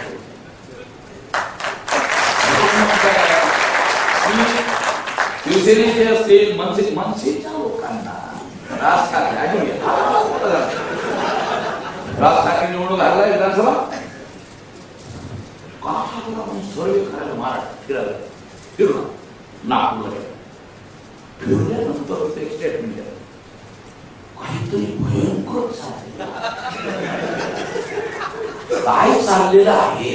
शिवसेनेचे असतील, मनसेच्या लोकांना राज ठाकरे निवडणूक झाला विधानसभा सर्वे करायला महाराष्ट्र फिरायला फिरून नागपूरला फिरल्यानंतर एक स्टेटमेंट द्या, काहीतरी भयंकर काय चाललेलं आहे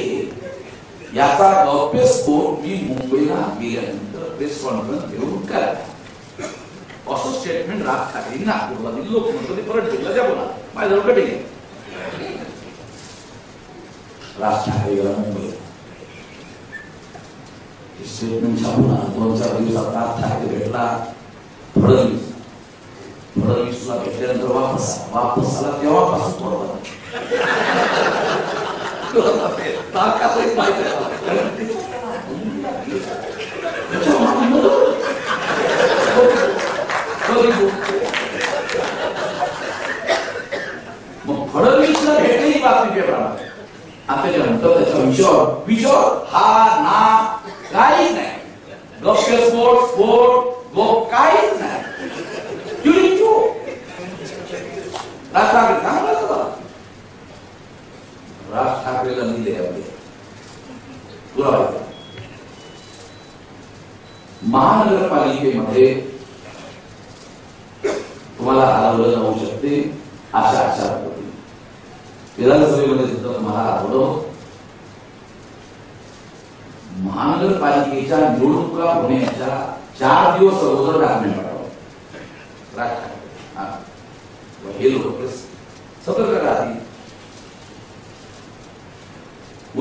याचा गौप्यस्फोट मी मुंबईला गेल्यानंतर प्रेस कॉन्फरन्स घेऊन करायला असं स्टेटमेंट राज ठाकरे नागपूरला दिली, लोक म्हणतो ते परत घेतलं त्या बोला माझ्याजवळ कधी राज ठाकरे गेला मुंबईला, स्टेटमेंट छापून 2-4 दिवसात राज ठाकरे भेटला फडणवीस फडणवीसला भेटल्यानंतर वापस आला तेव्हापासून बरोबर मग फडणवीसला भेटलेली बातमी पेपरात त्याच्यानंतर त्याच्या विषयावर हा ना काहीच नाही. स्फोट काहीच नाही. राज ठाकरेला दिले महानगरपालिकेमध्ये तुम्हाला हलवलं जाऊ शकते अशा आशा होती. विधानसभेमध्ये सुद्धा तुम्हाला हलवलं. महानगरपालिकेच्या निवडणुका होण्याच्या 4 दिवस अगोदर टाकणे हे लोक सतर्क राहतील.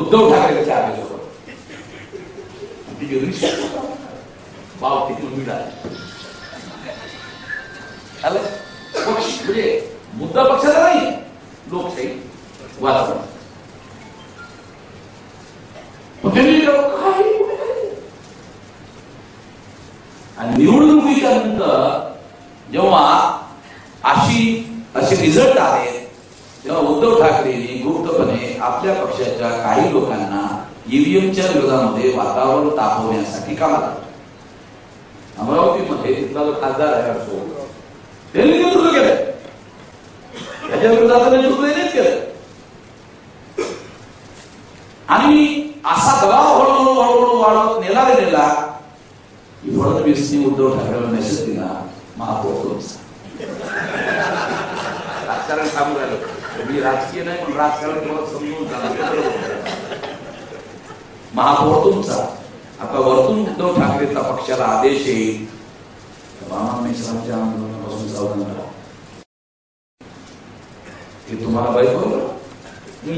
उद्धव ठाकरेच्या आदेशावर भाव किती मिळाला पक्ष म्हणजे मुद्दा पक्षाचा नाही, लोकशाही वाचवण. आणि निवडणुकीच्या नंतर जेव्हा असे रिझल्ट आले तेव्हा उद्धव ठाकरेंनी गुप्तपणे आपल्या पक्षाच्या काही लोकांना ईव्हीएमच्या विरोधामध्ये वातावरण तापवण्यासाठी कामाला अमरावतीमध्ये तिथला जो खासदार आहे त्यांनी नेतृत्व केलं. त्याच्या विरोधात नेतृत्व त्यांनीच केलं. आणि असा दबाव हळूहळू वाढवत नेला की फडणवीसनी उद्धव ठाकरेला मेसेज दिला, महापौर तुमचा. राजकारण सांगू राहिलं मी राजकीय नाही पण राजकारण तुम्हाला समजून जाणार. महापौर तुमचा. आता वरतून उद्धव ठाकरेचा पक्षाला आदेश येईल आंदोलनापासून सावधान राहा. हे तुम्हाला बाईक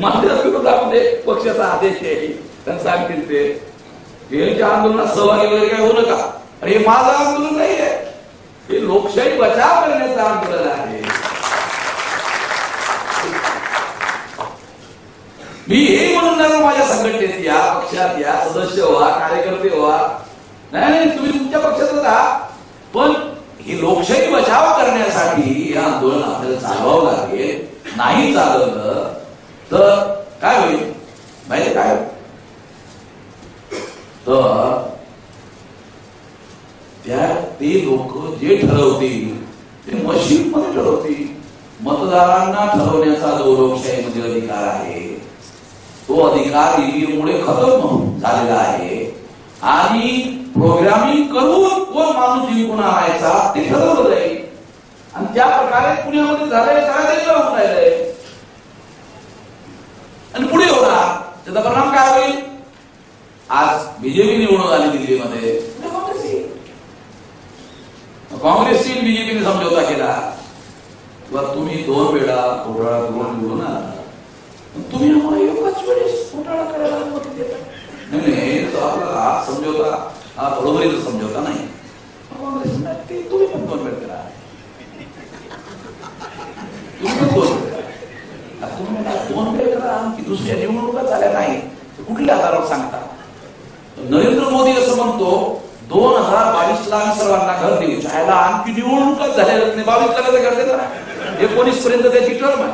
माझ्या विरोधामध्ये पक्षाचा आदेश येईल त्यांना सांगतील ते आंदोलनात सहभागी वगैरे काय होऊ नका. आणि हे माझं आंदोलन नाही आहे, हे लोकशाही बचाव करण्याचं आंदोलन आहे. मी हे म्हणून माझ्या संघटनेत या, पक्षात या, सदस्य व्हा, कार्यकर्ते व्हा. नाही तुम्ही तुमच्या पक्षातच आहात, पण ही लोकशाही बचाव करण्यासाठी हे आंदोलन आपल्याला चालवावं लागेल. नाही चालवलं तर काय होईल माहिती काय? तर ते लोक जे ठरवतील ते मशीन मध्ये ठरवतील. मतदारांना ठरवण्याचा जो लोकशाहीमध्ये अधिकार आहे तो अधिकार ईव्हीएम मुळे खतम झालेला आहे. आणि प्रोग्रामिंग करून कोण माणूस जिंकून आणायचा ते ठरवलं जाईल. आणि त्या प्रकारे पुण्यामध्ये झालंय, सगळ्या देशाला होऊन राहिलंय आणि पुढे होणार. त्याचा परिणाम काय होईल? आज बीजेपी निवडून आली दिल्लीमध्ये, काँग्रेसची बीजेपीने समझोता केला. तुम्ही 2 वेळा घोटाळा करून निवडून आला, तुम्ही आम्हाला एकाच वेळेस घोटाळा करायला अनुमती देता. नाही तो आपला समझोता हा बरोबरीचा समझोता नाही. तुम्ही पण 2 वेळ करा, तुम्ही पण 2 वेळ करा. तुम्ही 2 वेळ करा की दुसऱ्या निवडणुका झाल्या नाही कुठल्या आधारावर सांगता? नरेंद्र मोदी असं म्हणतो 2022 ला सर्वांना घर देऊ. चायला आणखी निवडणुकाच झाल्या नाही. 22 ला घर देणार, 19 पर्यंत त्याची टर्म आहे.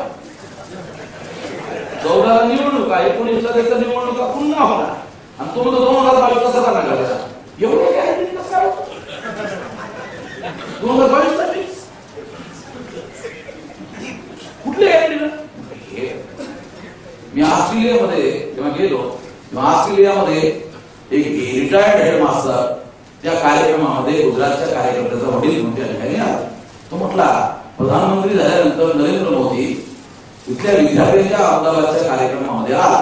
14 निवडणुका, 19 ला त्याच्या निवडणुका पुन्हा होणार आणि तो म्हणतो 2022 ला सर्वांना घर देणार. एवढं गॅरंटी कसं काय? 2022 ला कुठली गॅरंटी? मी ऑस्ट्रेलियामध्ये जेव्हा गेलो तेव्हा ऑस्ट्रेलियामध्ये एक रिटायर्ड हेडमास्टर त्या कार्यक्रमामध्ये गुजरातच्या कार्यकर्त्याचा वडील म्हणून त्या ठिकाणी आला. तो म्हटला प्रधानमंत्री झाल्यानंतर नरेंद्र मोदी इथल्या विद्यार्थ्यांच्या अहमदाबादच्या कार्यक्रमामध्ये आला.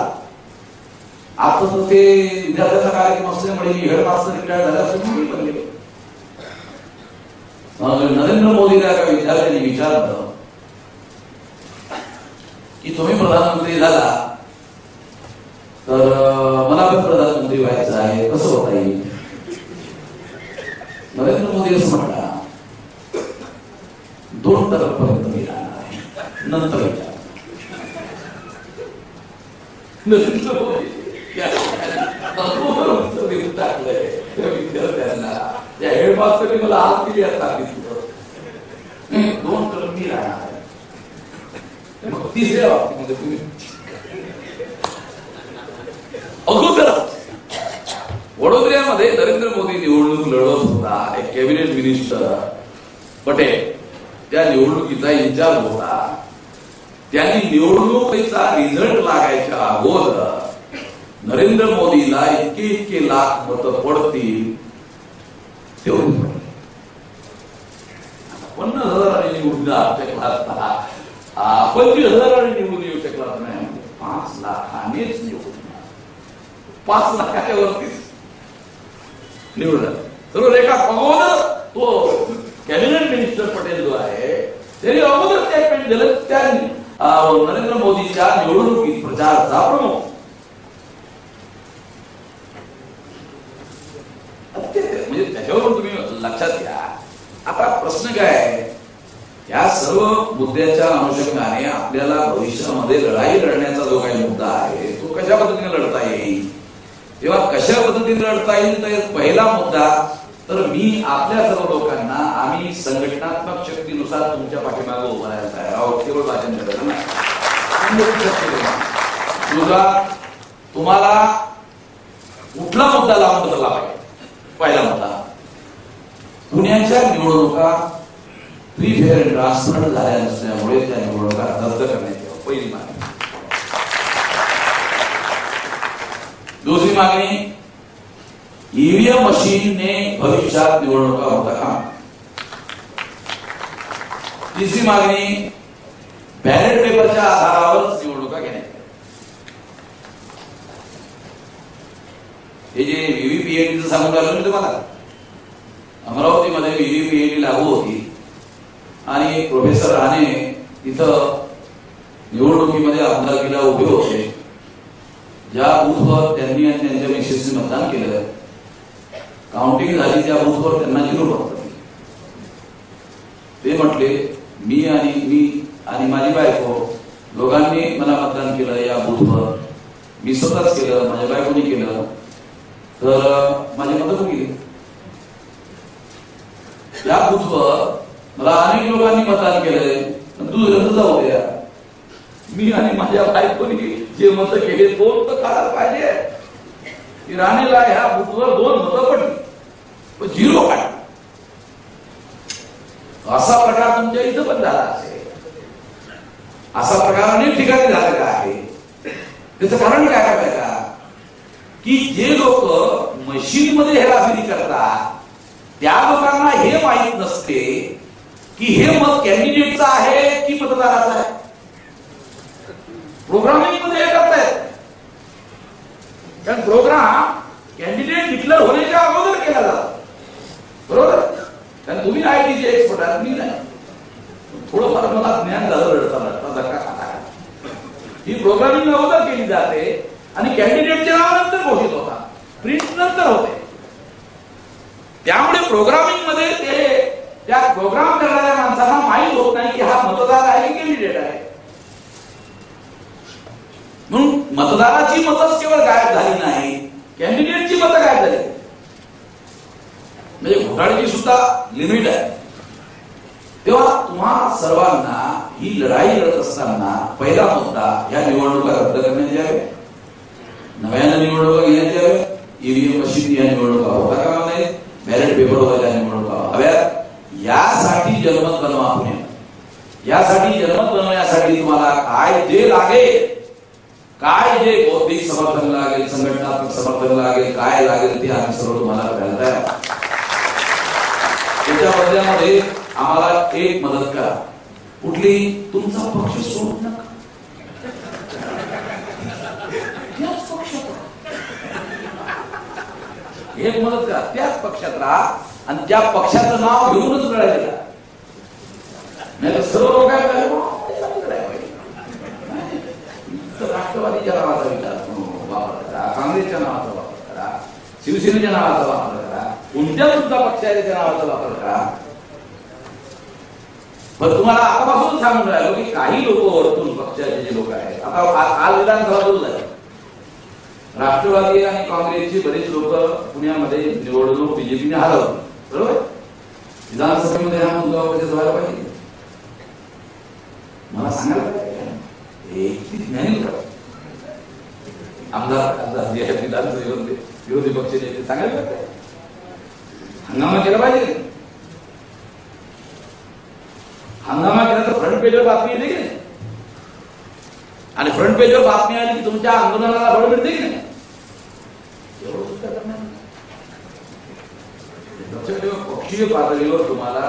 आता तर ते विद्यार्थ्यांचा कार्यक्रम असल्यामुळे मी हेडमास्टर रिटायर झाल्यापासून बनले. नरेंद्र मोदीला एका विद्यार्थ्यांनी विचारलं की तुम्ही प्रधानमंत्री झाला तर मला पण प्रधानमंत्री व्हायचं आहे, कसं होता येईल? नरेंद्र मोदी असं म्हटला 2 नरेंद्र मोदी टाकलंय त्या विद्यार्थ्यांना. त्या हेडमास्टरने मला हात दिली सांगितलं 2 टर्म मी राहणार. मग तिसऱ्या बाबतीमध्ये तुम्ही अगोदर वडोदऱ्यामध्ये नरेंद्र मोदी निवडणूक लढवत होता. एक कॅबिनेट मिनिस्टर पटेल त्या निवडणुकीचा इन्चार्ज होता. त्यांनी निवडणुकीचा रिझल्ट लागायच्या अगोदर नरेंद्र मोदीला इतके लाख मतं पडतील तेवढी पडली. 50,000 निवडून शकला, 25,000 निवडून येऊ शकला नाही. 5 लाखानेच निवडून 5 लाखाच्या वरतीच निवडला. तर रेखा अगोदर तो कॅबिनेट मिनिस्टर पटेल जो आहे त्यांनी अगोदर स्टेटमेंट दिलं. त्या नरेंद्र मोदीच्या निवडणुकीत प्रचाराचा प्रमुख म्हणजे त्याच्यावरून तुम्ही लक्षात घ्या. आता प्रश्न काय आहे, या सर्व मुद्द्याच्या अनुषंगाने आपल्याला भविष्यामध्ये लढाई लढण्याचा जो काही मुद्दा आहे तो कशा पद्धतीने लढता येईल. तेव्हा कशा पद्धतीने लढता येईल तर पहिला मुद्दा तर मी आपल्या सर्व लोकांना आम्ही संघटनात्मक शक्तीनुसार तुमच्या पाठीमागे उभं राहायला तयार आहोत. केवळ वाचन करायचं ना. तुम्हाला कुठला मुद्दा लावून धरला पाहिजे. पहिला मुद्दा पुण्याच्या निवडणुका फ्री फेअर अँड ट्रान्सपरंट झाल्या नसल्यामुळे त्या निवडणुका रद्द करण्यात यावं. पहिली मागणी. दुसरी मागणी ईव्हीएम मशीनने भविष्यात निवडणुका होता का. तिसरी मागणी बॅलेट पेपरच्या आधारावरच निवडणुका घेण्यात. हे जे व्हीव्हीपीएटीचं सांगून राहिलो मी तुम्हाला, अमरावतीमध्ये व्हीव्हीपीएटी लागू होती आणि प्रोफेसर राणे इथं निवडणुकीमध्ये आमदारकीला उभे होते. ज्या बूथवर त्यांनी आणि त्यांच्या मिसेसने मतदान केलं, काउंटिंग झाली त्या बूथवर त्यांना 0 पडलं. ते म्हटले मी आणि माझी बायको दोघांनी मला मतदान केलं या बूथवर. मी स्वतःच केलं, माझ्या बायकोनी केलं, तर माझे मतं गेली. या बूथवर मला अनेक लोकांनी मतदान केलंय, दुसऱ्यांदा जाऊ द्या. मी आणि माझ्या बायकोनी जे मतं केले 2 तर काढायला पाहिजे. राणेला ह्या बूथवर 2 मतं पडली पण 0 काढली. असा प्रकार तुमच्या इथं पण झाला असेल. असा प्रकार अनेक ठिकाणी झालेला आहे. त्याचं कारण काय माहिती का, की जे लोक मशीन मध्ये हेराफेरी करतात त्या लोकांना हे माहित नसते की हे मत कॅन्डिडेटचं आहे की मतदाराचं आहे. प्रोग्रामिंग मध्ये हे करतायत. कारण प्रोग्राम कॅन्डिडेट डिक्लेअर होण्याच्या अगोदर केला जातो. बरोबर. कारण तुम्ही आयटीचे एक्सपर्ट आहात, मी नाही. थोडंफार मला ज्ञान झालं लढता धक्का खाला. ही प्रोग्रामिंग अगोदर केली जाते आणि कॅन्डिडेटचे नाव नंतर घोषित होता, प्रिंट नंतर होते. त्यामुळे प्रोग्रामिंग मध्ये ते त्या प्रोग्राम करणाऱ्या माणसांना माहीत होत नाही की हा मतदार आहे की कॅन्डिडेट आहे. म्हणून मतदाराची मतच केवळ गायब झाली नाही, कॅन्डिडेटची मतं गायब झाली. म्हणजे घोटाळ्याची सुद्धा लिमिट आहे. तेव्हा तुम्हा सर्वांना ही लढाई लढत असताना पहिला मुद्दा ह्या निवडणुका रद्द करण्यात यावे, नव्यानं निवडणुका घेण्यात याव्या, ईव्हीएम मशीन या निवडणुका होता कामा नये, बॅलेट पेपरवर या निवडणुका हव्यात. यासाठी जनमत बनवा पुण्यात. यासाठी जनमत बनवण्यासाठी तुम्हाला काय जे लागेल, काय जे बौद्धिक समर्थन लागेल, संघटनात्मक समर्थन लागेल, काय लागेल ते आम्ही सर्व तुम्हाला करायला तयार. त्याच्या बदल्यामध्ये आम्हाला एक मदत करा. कुठली? तुमचा पक्ष सोडू नका. एक मदत करा, त्याच पक्षात राहा आणि त्या पक्षाचं नाव घेऊनच लढायला. नाही तर सर्व लोक राष्ट्रवादीच्या नावाचा वापर करा, काँग्रेसच्या नावाचा वापर करा, शिवसेनेच्या नावाचा वापर करा, कोणत्या तुमचा पक्ष आहे त्याच्या नावाचा वापर करा. पण तुम्हाला आतापासून सांगून राहिलो की काही लोक वरतून पक्षाचे जे लोक आहेत, आता काल विधानसभा सुरू झाली, राष्ट्रवादी आणि काँग्रेसची बरेच लोक पुण्यामध्ये निवडणूक बीजेपीने हरवली, बरोबर. विधानसभेमध्ये हा मुद्दा उपस्थित व्हायला पाहिजे. मला सांगायला पाहिजे आमदार विधानसभेमध्ये विरोधी पक्ष नेते सांगायला पाहिजे, हंगामा केला पाहिजे. हंगामा केला तर फ्रंट पेजवर बातमी येते की नाही, आणि फ्रंट पेजवर बातमी आली की तुमच्या आंदोलनाला बळ मिळते की नाही. पक्षीय पातळीवर तुम्हाला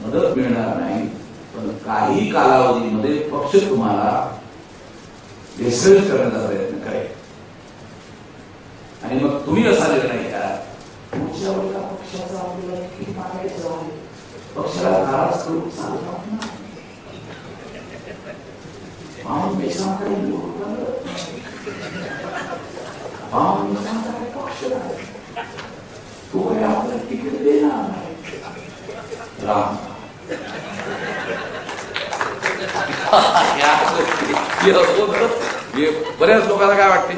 मदत मिळणार नाही, पण काही कालावधीमध्ये पक्ष तुम्हाला विसर्जित करण्याचा प्रयत्न करेल. आणि मग तुम्ही असा निर्णय घ्या, पुढच्या वेळेला पक्षाचा आंदोलन किती मागायचं आहे, पक्षाला नाराज करून चालणार नाही. तो आपल्याला तिकीट देणार नाही. बऱ्याच लोकांना काय वाटते,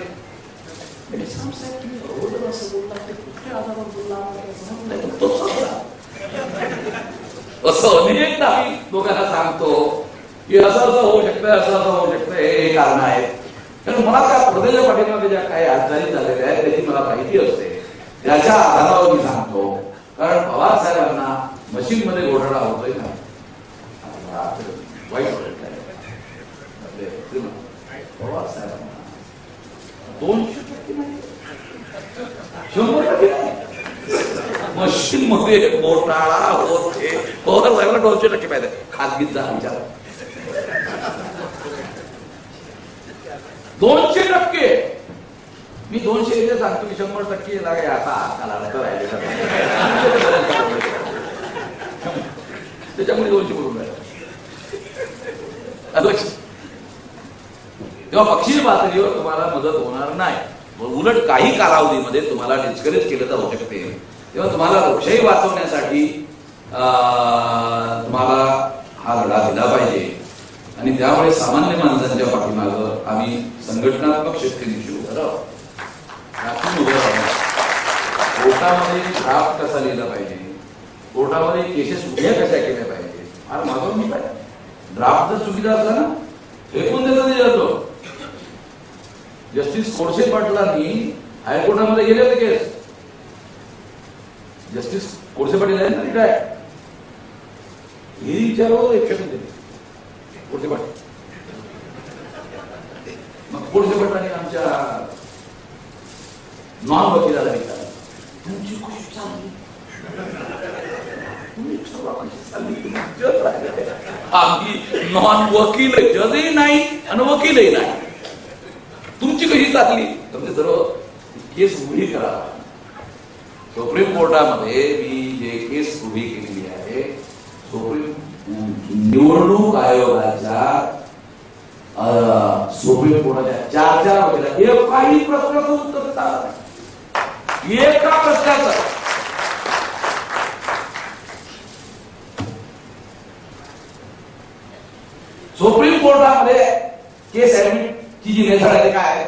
असं अनेकदा लोकांना सांगतो की असं असं होऊ शकतं, असं असं होऊ शकतं. हे कारण आहेत. कारण मला त्या प्रदेशा पाठीमागे ज्या काही हालचाली झालेल्या आहेत त्याची मला माहिती असते, त्याच्या आधारावर मी सांगतो. कारण पवार साहेबांना मशीन मध्ये घोटाळा होतोय ना, वाईट पवार साहेबांना 200% नाही, 100% नाही. मशीन मध्ये घोटाळा होते. पवार साहेबांना 200% माहिती आहे. खाजगीचा विचार 200%. मी 200 सांगतो की 100% लागे आता त्याच्यामुळे 200 करून राहिला. तेव्हा पक्षीय पातळीवर तुम्हाला मदत होणार नाही, उलट काही कालावधीमध्ये तुम्हाला डिस्करेज केलं तर होऊ शकते. तेव्हा तुम्हाला लोकशाही वाचवण्यासाठी तुम्हाला हा लढा दिला पाहिजे. आणि त्यामुळे सामान्य माणसांच्या पाठीमागं आम्ही संघटनात्मक शक्तीनिशी उभं राहू. कोर्टामध्ये ड्राफ्ट कसा लिहिला पाहिजे, कोर्टामध्ये केसेस उभ्या कशा केल्या पाहिजे, आणि मागवून मी पाहिजे. ड्राफ्ट जर चुकीचा असला ना फेकून देतो ते जातो. जस्टिस कोळसे पाटलांनी हायकोर्टामध्ये गेले होते केस. जस्टिस कोळसे पाटील आहेत ना रिटायर, ही विचारवर एक्शन दिली कोळसे पाटील. मग कोळसे पाटलांनी आमच्या नॉन वकिलाला विचारलं, तुमची कशी चालली, आम्ही नॉन वकील, जजही नाही आणि वकीलही नाही, तुमची कशी चालली, म्हणजे सर्व केस उभी करा. सुप्रीम कोर्टामध्ये मी जे केस उभी केलेली आहे, निवडणूक आयोगाच्या सुप्रीम कोर्टाच्या 4 वकिला एकाही प्रश्नाचं उत्तर चालत नाही. एका प्रश्नाचं सुप्रीम कोर्टामध्ये केस ऍडमिटची जी मेथड आहे काय,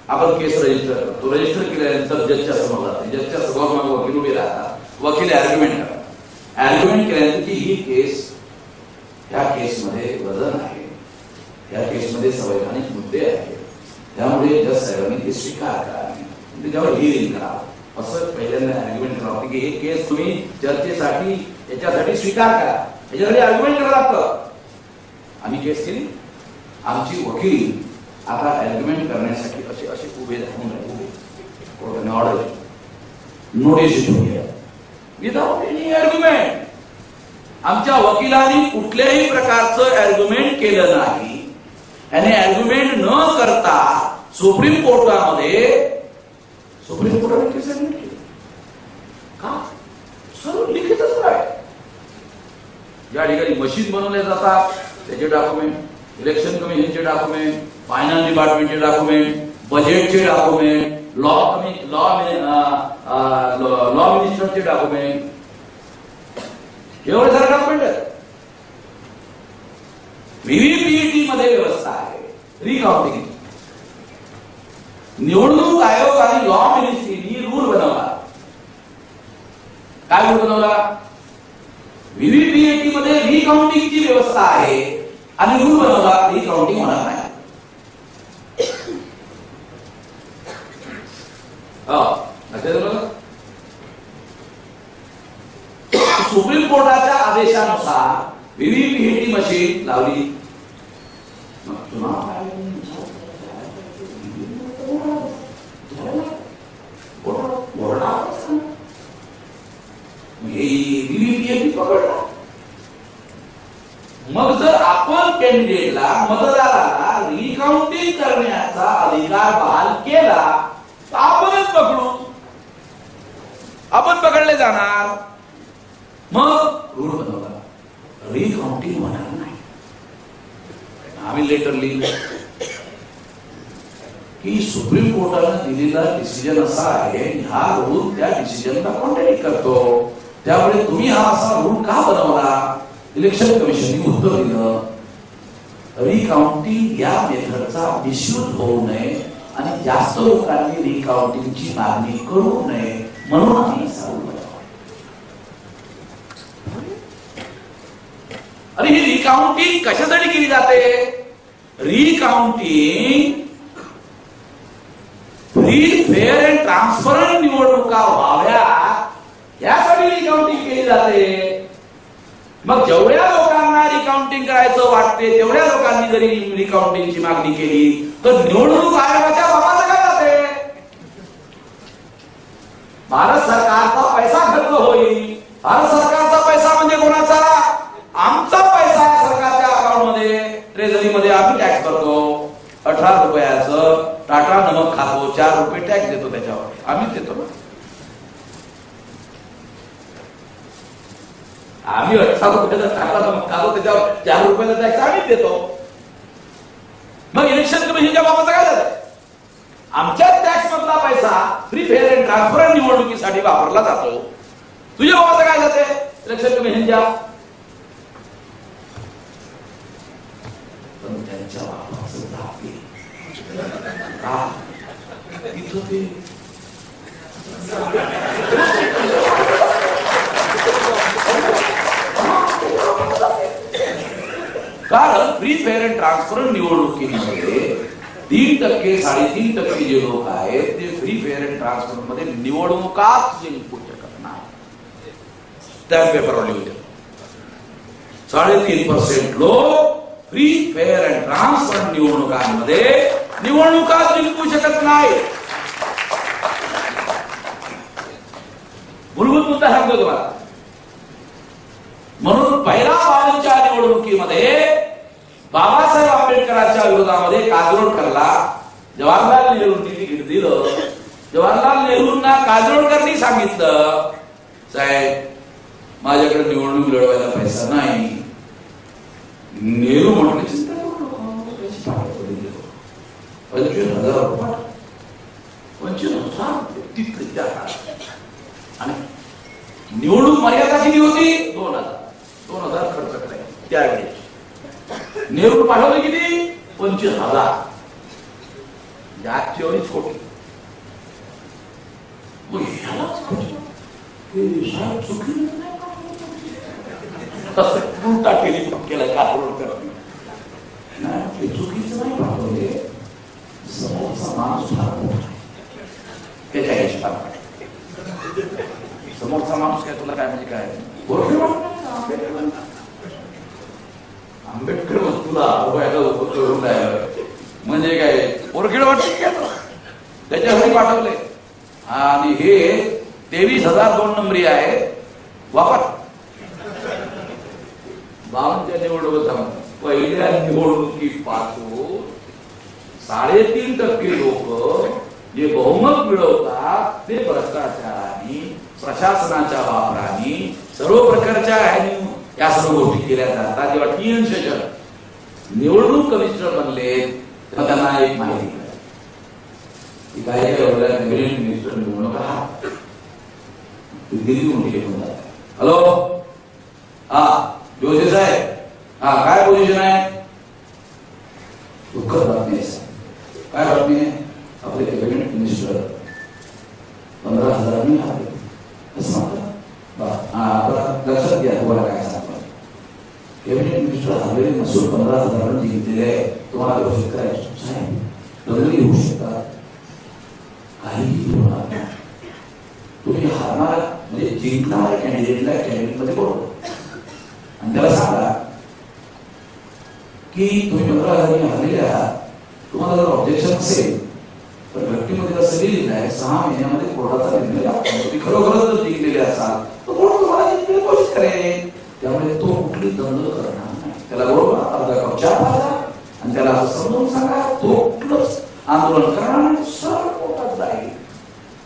आपण केस रजिस्टर करतो. रजिस्टर केल्यानंतर जजच्या समोर जाते, जजच्या समोर मग वकील उभे राहतात, वकील आर्ग्युमेंट करतात. आर्ग्युमेंट केल्यानंतर ही केस, या केसमध्ये वजन आहे, या केसमध्ये संवैधानिक मुद्दे आहेत, त्यामुळे जज साहेबांनी ते स्वीकार करावे, त्याच्यावर हिअरिंग करावं, असं पहिल्यांदा आर्ग्युमेंट करावं की हे केस तुम्ही चर्चेसाठी याच्यासाठी स्वीकार करा, याच्यासाठी आर्ग्युमेंट करावं लागतं. आम्ही केस केली, आमची वकील आता आर्ग्युमेंट करण्यासाठी असे असे उभे राहून राहिले, order notice without any argument. आमच्या वकिलांनी कुठल्याही प्रकारचं आर्ग्युमेंट केलं नाही, आणि आर्ग्युमेंट न करता सुप्रीम कोर्टामध्ये केस ऍडमिट केली. का? सर्व लिखितच आहे. ज्या ठिकाणी मशीन बनवल्या जातात त्याचे डॉक्युमेंट, इलेक्शन कमिशनचे डॉक्युमेंट, फायनान्स डिपार्टमेंटचे डॉक्युमेंट, बजेटचे डॉक्युमेंट, लॉ मिनिस्टरचे डॉक्युमेंट, एवढे सारे डॉक्युमेंट आहेत. व्हीव्हीपीएटी मध्ये व्यवस्था आहे, रिकाउंटिंग निवडणूक आयोग आणि लॉ मिनिस्ट्रीनी रूल बनवला. काय रूल बनवला? व्हीव्हीपीएटी मध्ये रिकाउंटिंगची व्यवस्था आहे आणि रूल बनवला रिकाउंटिंग होणार नाही. सुप्रीम कोर्टाच्या आदेशानुसार व्हीव्हीपीएटी मशीन लावली. मग जर आपण कॅन्डिडेटला मतदाराला रिकाउंटिंग करण्याचा अधिकार बहाल केला तर आपणच पकडू, आपण पकडले जाणार. मग रूल बनवला रिकाउंटिंग होणार नाही. आम्ही लेटर लिहिलं की सुप्रीम कोर्टाने दिलेला डिसिजन असा आहे, हा रूल त्या डिसिजनला कॉन्ट्रॅडिक्ट करतो, त्यामुळे तुम्ही हा असा रूल का बनवला? इलेक्शन कमिशनने उत्तर दिलं, रिकाउंटिंग या मेथडचा मिसयूज होऊ नये आणि जास्त लोकांनी रिकाउंटिंगची मागणी करू नये म्हणून आम्ही असा रूल बनवला. आणि ही रिकाउंटिंग कशासाठी केली जाते? Recounting free, fair and transparent निवडणुका व्हाव्या यासाठी रिकाउंटिंग केली जाते. मग जेवढ्या लोकांना रिकाउंटिंग करायचं वाटते तेवढ्या लोकांनी जरी रिकाउंटिंगची मागणी केली तर निवडणूक आयोगाच्या बाबाचं काय जाते? भारत सरकारचा पैसा खर्च होईल. भारत सरकारचा पैसा म्हणजे कोणाचा? आमचा पैसा आहे सरकारच्या अकाउंट मध्ये, ट्रेझरी मध्ये आम्ही टॅक्स भरतो. 18 रुपयाचं टाटा नमक खातो, 4 रुपये टॅक्स देतो, त्याच्यावर आम्हीच देतो ना. आम्ही 18 रुपयाचा टाटा नमक खातो, त्याच्यावर 4 रुपयाचा टॅक्स आम्हीच देतो. मग इलेक्शन कमिशनच्या बाबतीत काय झालं? आमच्या टॅक्स मधला पैसा फ्री, फेअर अँड ट्रान्सपरंट निवडणुकीसाठी वापरला जातो. तुझ्या बाबतीत काय जाते इलेक्शन कमिशनच्या? पण त्यांच्या बाबतीत कारण फ्री, फेअर अँड ट्रान्सपरंट निवडणुकीमध्ये 3%, 3.5% जे लोक आहेत ते फ्री, फेअर अँड ट्रान्सपरंट मध्ये निवडणुकाच जिंकू शकत नाही. त्या पेपरवर लिहून देतो 3.5% लोक फ्री, फेअर अँड ट्रान्सपरंट निवडणुकांमध्ये निवडणुकाच जिंकू शकत नाही. मूलभूत मुद्दा सांगतो तुम्हाला. म्हणून पहिला बावनच्या निवडणुकीमध्ये बाबासाहेब आंबेडकरांच्या विरोधामध्ये काजरोडकरला जवाहरलाल नेहरूंनी तिकीट दिलं. जवाहरलाल नेहरूंना काजरोडकरनी सांगितलं, साहेब माझ्याकडे निवडणूक लढवायला पैसा नाही. नेहरू म्हटले, चिंता करू नका, 25,000 रुपये, 25,000 तिथे आणि निवडणूक मर्यादा किती होती? 2,000 खर्च करायचे त्यावेळी. नेहरू पाठवले किती? 25,000. 24 कोटी. उलटा टेलिफोन केला काजरोडकर. चुकीचं नाही पाठवले, समोरचा माणूस फार मोठा त्याच्या हिशोबात. समोरचा माणूस काय तुला काय म्हणजे काय? आंबेडकर तुला म्हणजे काय ओरखेड वाटत काय? त्याच्यासाठी पाठवले. आणि हे 23,000 2 नंबरी आहे, वापर. 52च्या निवडणुकीत पहिल्या निवडणुकीपासून 3.5% लोक जे बहुमत मिळवतात ते भ्रष्टाचाराने, प्रशासनाच्या वापराने, सर्व प्रकारच्या या सर्व गोष्टी केल्या जातात. जेव्हा टी.एन. शेषन निवडणूक कमिशनर बनले तेव्हा त्यांना एक माहिती मिळाली, काय नवीन मिनिस्टर निवडणूक दिल्ली मोठी होणार. हॅलो, हा जोशी साहेब, हा काय पोझिशन आहे? दुःखद बातमी आहे. काय बातमी आहे? आपले कॅबिनेट मिनिस्टर 15,000 हवे असं म्हणतात. आता लक्षात घ्या तुम्हाला काय सांगतो. कॅबिनेट मिनिस्टर हवे नसून 15,000 जिंकलेले आहे. तुम्हाला घोषित करायचं साहेब दंगली होऊ शकतात, काहीही होणार नाही. तुम्ही हारणार म्हणजे जिंकणाऱ्या कॅन्डिडेटला कॅबिनेटमध्ये बोलवा आणि त्याला सांगा की तुम्ही 15,000 हरलेले आहात. तुम्हाला जर ऑब्जेक्शन असेल तर घटनेमध्ये असं लिहिलेलं आहे 6 महिन्यामध्ये कोर्टाचा निर्णय लागतो. तुम्ही खरोखरच जर जिंकलेले असाल तर कोर्ट तुम्हाला जिंकलेले घोषित करेल. त्यामुळे तो कुठली दंगल करणार नाही. त्याला बरोबर अर्धा कप चहा पाजा आणि त्याला असं समजून सांगा तो कुठलंच आंदोलन करणार नाही. सरळ कोर्टात जाईल.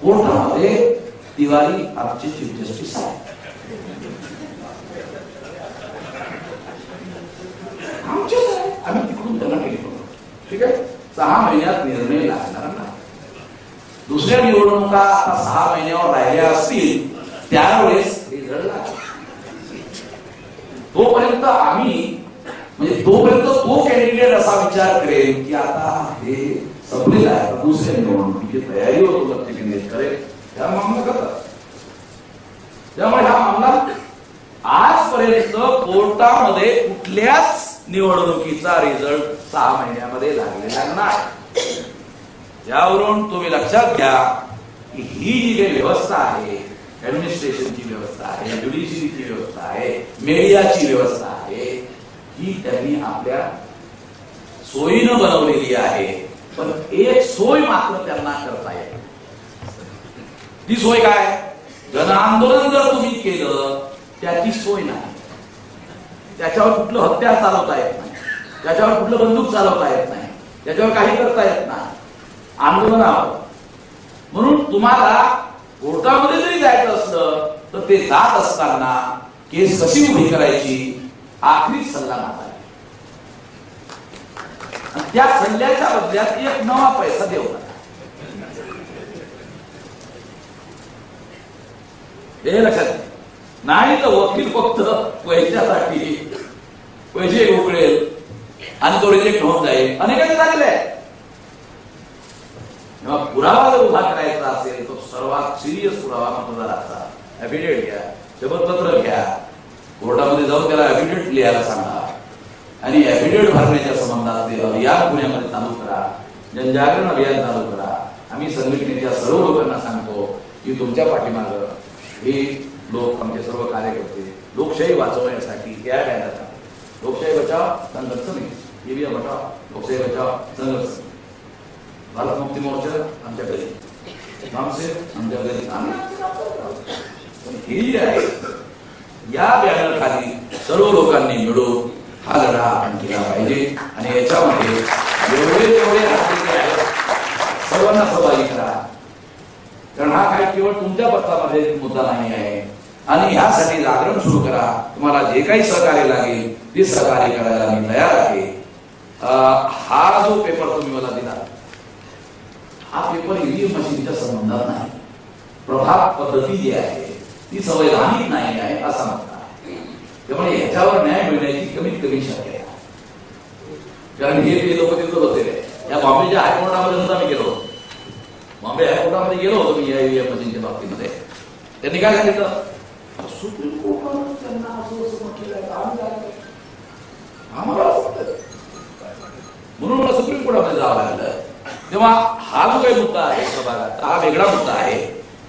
कोर्टामध्ये तिवारी आमचे चीफ जस्टिस आहे. आमचेच आहे. आम्ही तिकडून त्यांना टेलिफोन करतो. ठीक आहे. 6 महिन्यात निर्णय लागणार नाही. दुसऱ्या निवडणुका आता 6 महिन्यावर राहिल्या असतील त्यावेळेस रिझल्ट लागेल. तोपर्यंत आम्ही म्हणजे तोपर्यंत तो कॅन्डिडेट असा विचार करेल की आता हे संपलेलं आहे. दुसऱ्या निवडणुकीची तयारीवर तो लक्ष केंद्रित करेल. त्या मामला करतात. त्यामुळे हा मामला आजपर्यंत कोर्टामध्ये कुठल्याच निवडणुकीचा रिझल्ट 6 महिन्यामध्ये लागलेला नाही. यावरून तुम्ही लक्षात घ्या की ही जी काही व्यवस्था आहे, ऍडमिनिस्ट्रेशनची व्यवस्था आहे, ज्युडिशरीची व्यवस्था आहे, मीडियाची व्यवस्था आहे, ही त्यांनी आपल्या सोयीनं बनवलेली आहे. पण एक सोय मात्र त्यांना करता येते. ती सोय काय? जन आंदोलन जर तुम्ही केलं त्याची सोय नाही. त्याच्यावर कुठलं हत्यार चालवता येत नाही, त्याच्यावर कुठलं बंदूक चालवता येत नाही, त्याच्यावर काही करता येत नाही. आंदोलनावर म्हणून तुम्हाला कोर्टामध्ये जरी जायचं असलं तर ते जात असताना केस कशी उभी करायची आखरी सल्ला मागायचा. त्या सल्ल्याच्या बदल्यात एक नवा पैसा देऊ नका. हे लक्षात नाही तर वकील फक्त पैशासाठी पैसे उकळेल आणि तो रिजेक्ट होऊन जाईल. अनेकांनी झालेलं आहे. जेव्हा पुरावा जर उभा करायचा असेल तर सर्वात सिरियस पुरावा मतदाराचा ऍफिडेव्हिट घ्या, शपथपत्र घ्या, कोर्टामध्ये जाऊन त्याला ऍफिडेव्हिट लिहायला सांगा आणि ऍफिडेव्हिट भरण्याच्या संबंधात अभियान पुण्यामध्ये चालू करा, जनजागरण अभियान चालू करा. आम्ही संघटनेच्या सर्व लोकांना सांगतो की तुमच्या पाठीमागं हे लोक आमचे सर्व कार्यकर्ते लोकशाही वाचवण्यासाठी या राहतात. लोकशाही बचाव संघर्ष नाही, ईव्हीएम बचाव, लोकशाही बचाव संघर्ष. भारत मुक्ती मोर्चा आमच्या घरी, ग्रामसेवक आमच्या घरी. पण ही जी आहे या बॅनर खाली सर्व लोकांनी मिळून हा लढा आपण केला पाहिजे आणि याच्यामध्ये जेवढे सर्वांना सहभागी करा. कारण हा काय केवळ तुमच्या पत्रामध्ये मुद्दा नाही आहे आणि ह्यासाठी जागरण सुरू करा. तुम्हाला जे काही सहकार्य लागेल ते सहकार्य करायला मी तयार आहे. हा जो पेपर तुम्ही मला दिला हा पेपर ईव्हीएम मशीनच्या संबंधात नाही. प्रभाग पद्धती जी आहे ती संवैधानिक नाही आहे असं म्हणतात. त्यामुळे ह्याच्यावर न्याय मिळण्याची कमीत कमी शक्यता आहे. कारण हे लोक तिथं बसलेले या बॉम्बेच्या हायकोर्टामध्ये सुद्धा मी गेलो. बॉम्बे हायकोर्टामध्ये गेलो होतो मी या ईव्हीएम मशीनच्या बाबतीमध्ये. त्यांनी काय सांगितलं? सुप्रीम कोर्टानं त्यांना असं म्हटलेलं आहे आम्हाला म्हणून मला सुप्रीम कोर्टामध्ये जावं लागलं. तेव्हा हा जो काही मुद्दा आहे प्रभागात हा वेगळा मुद्दा आहे.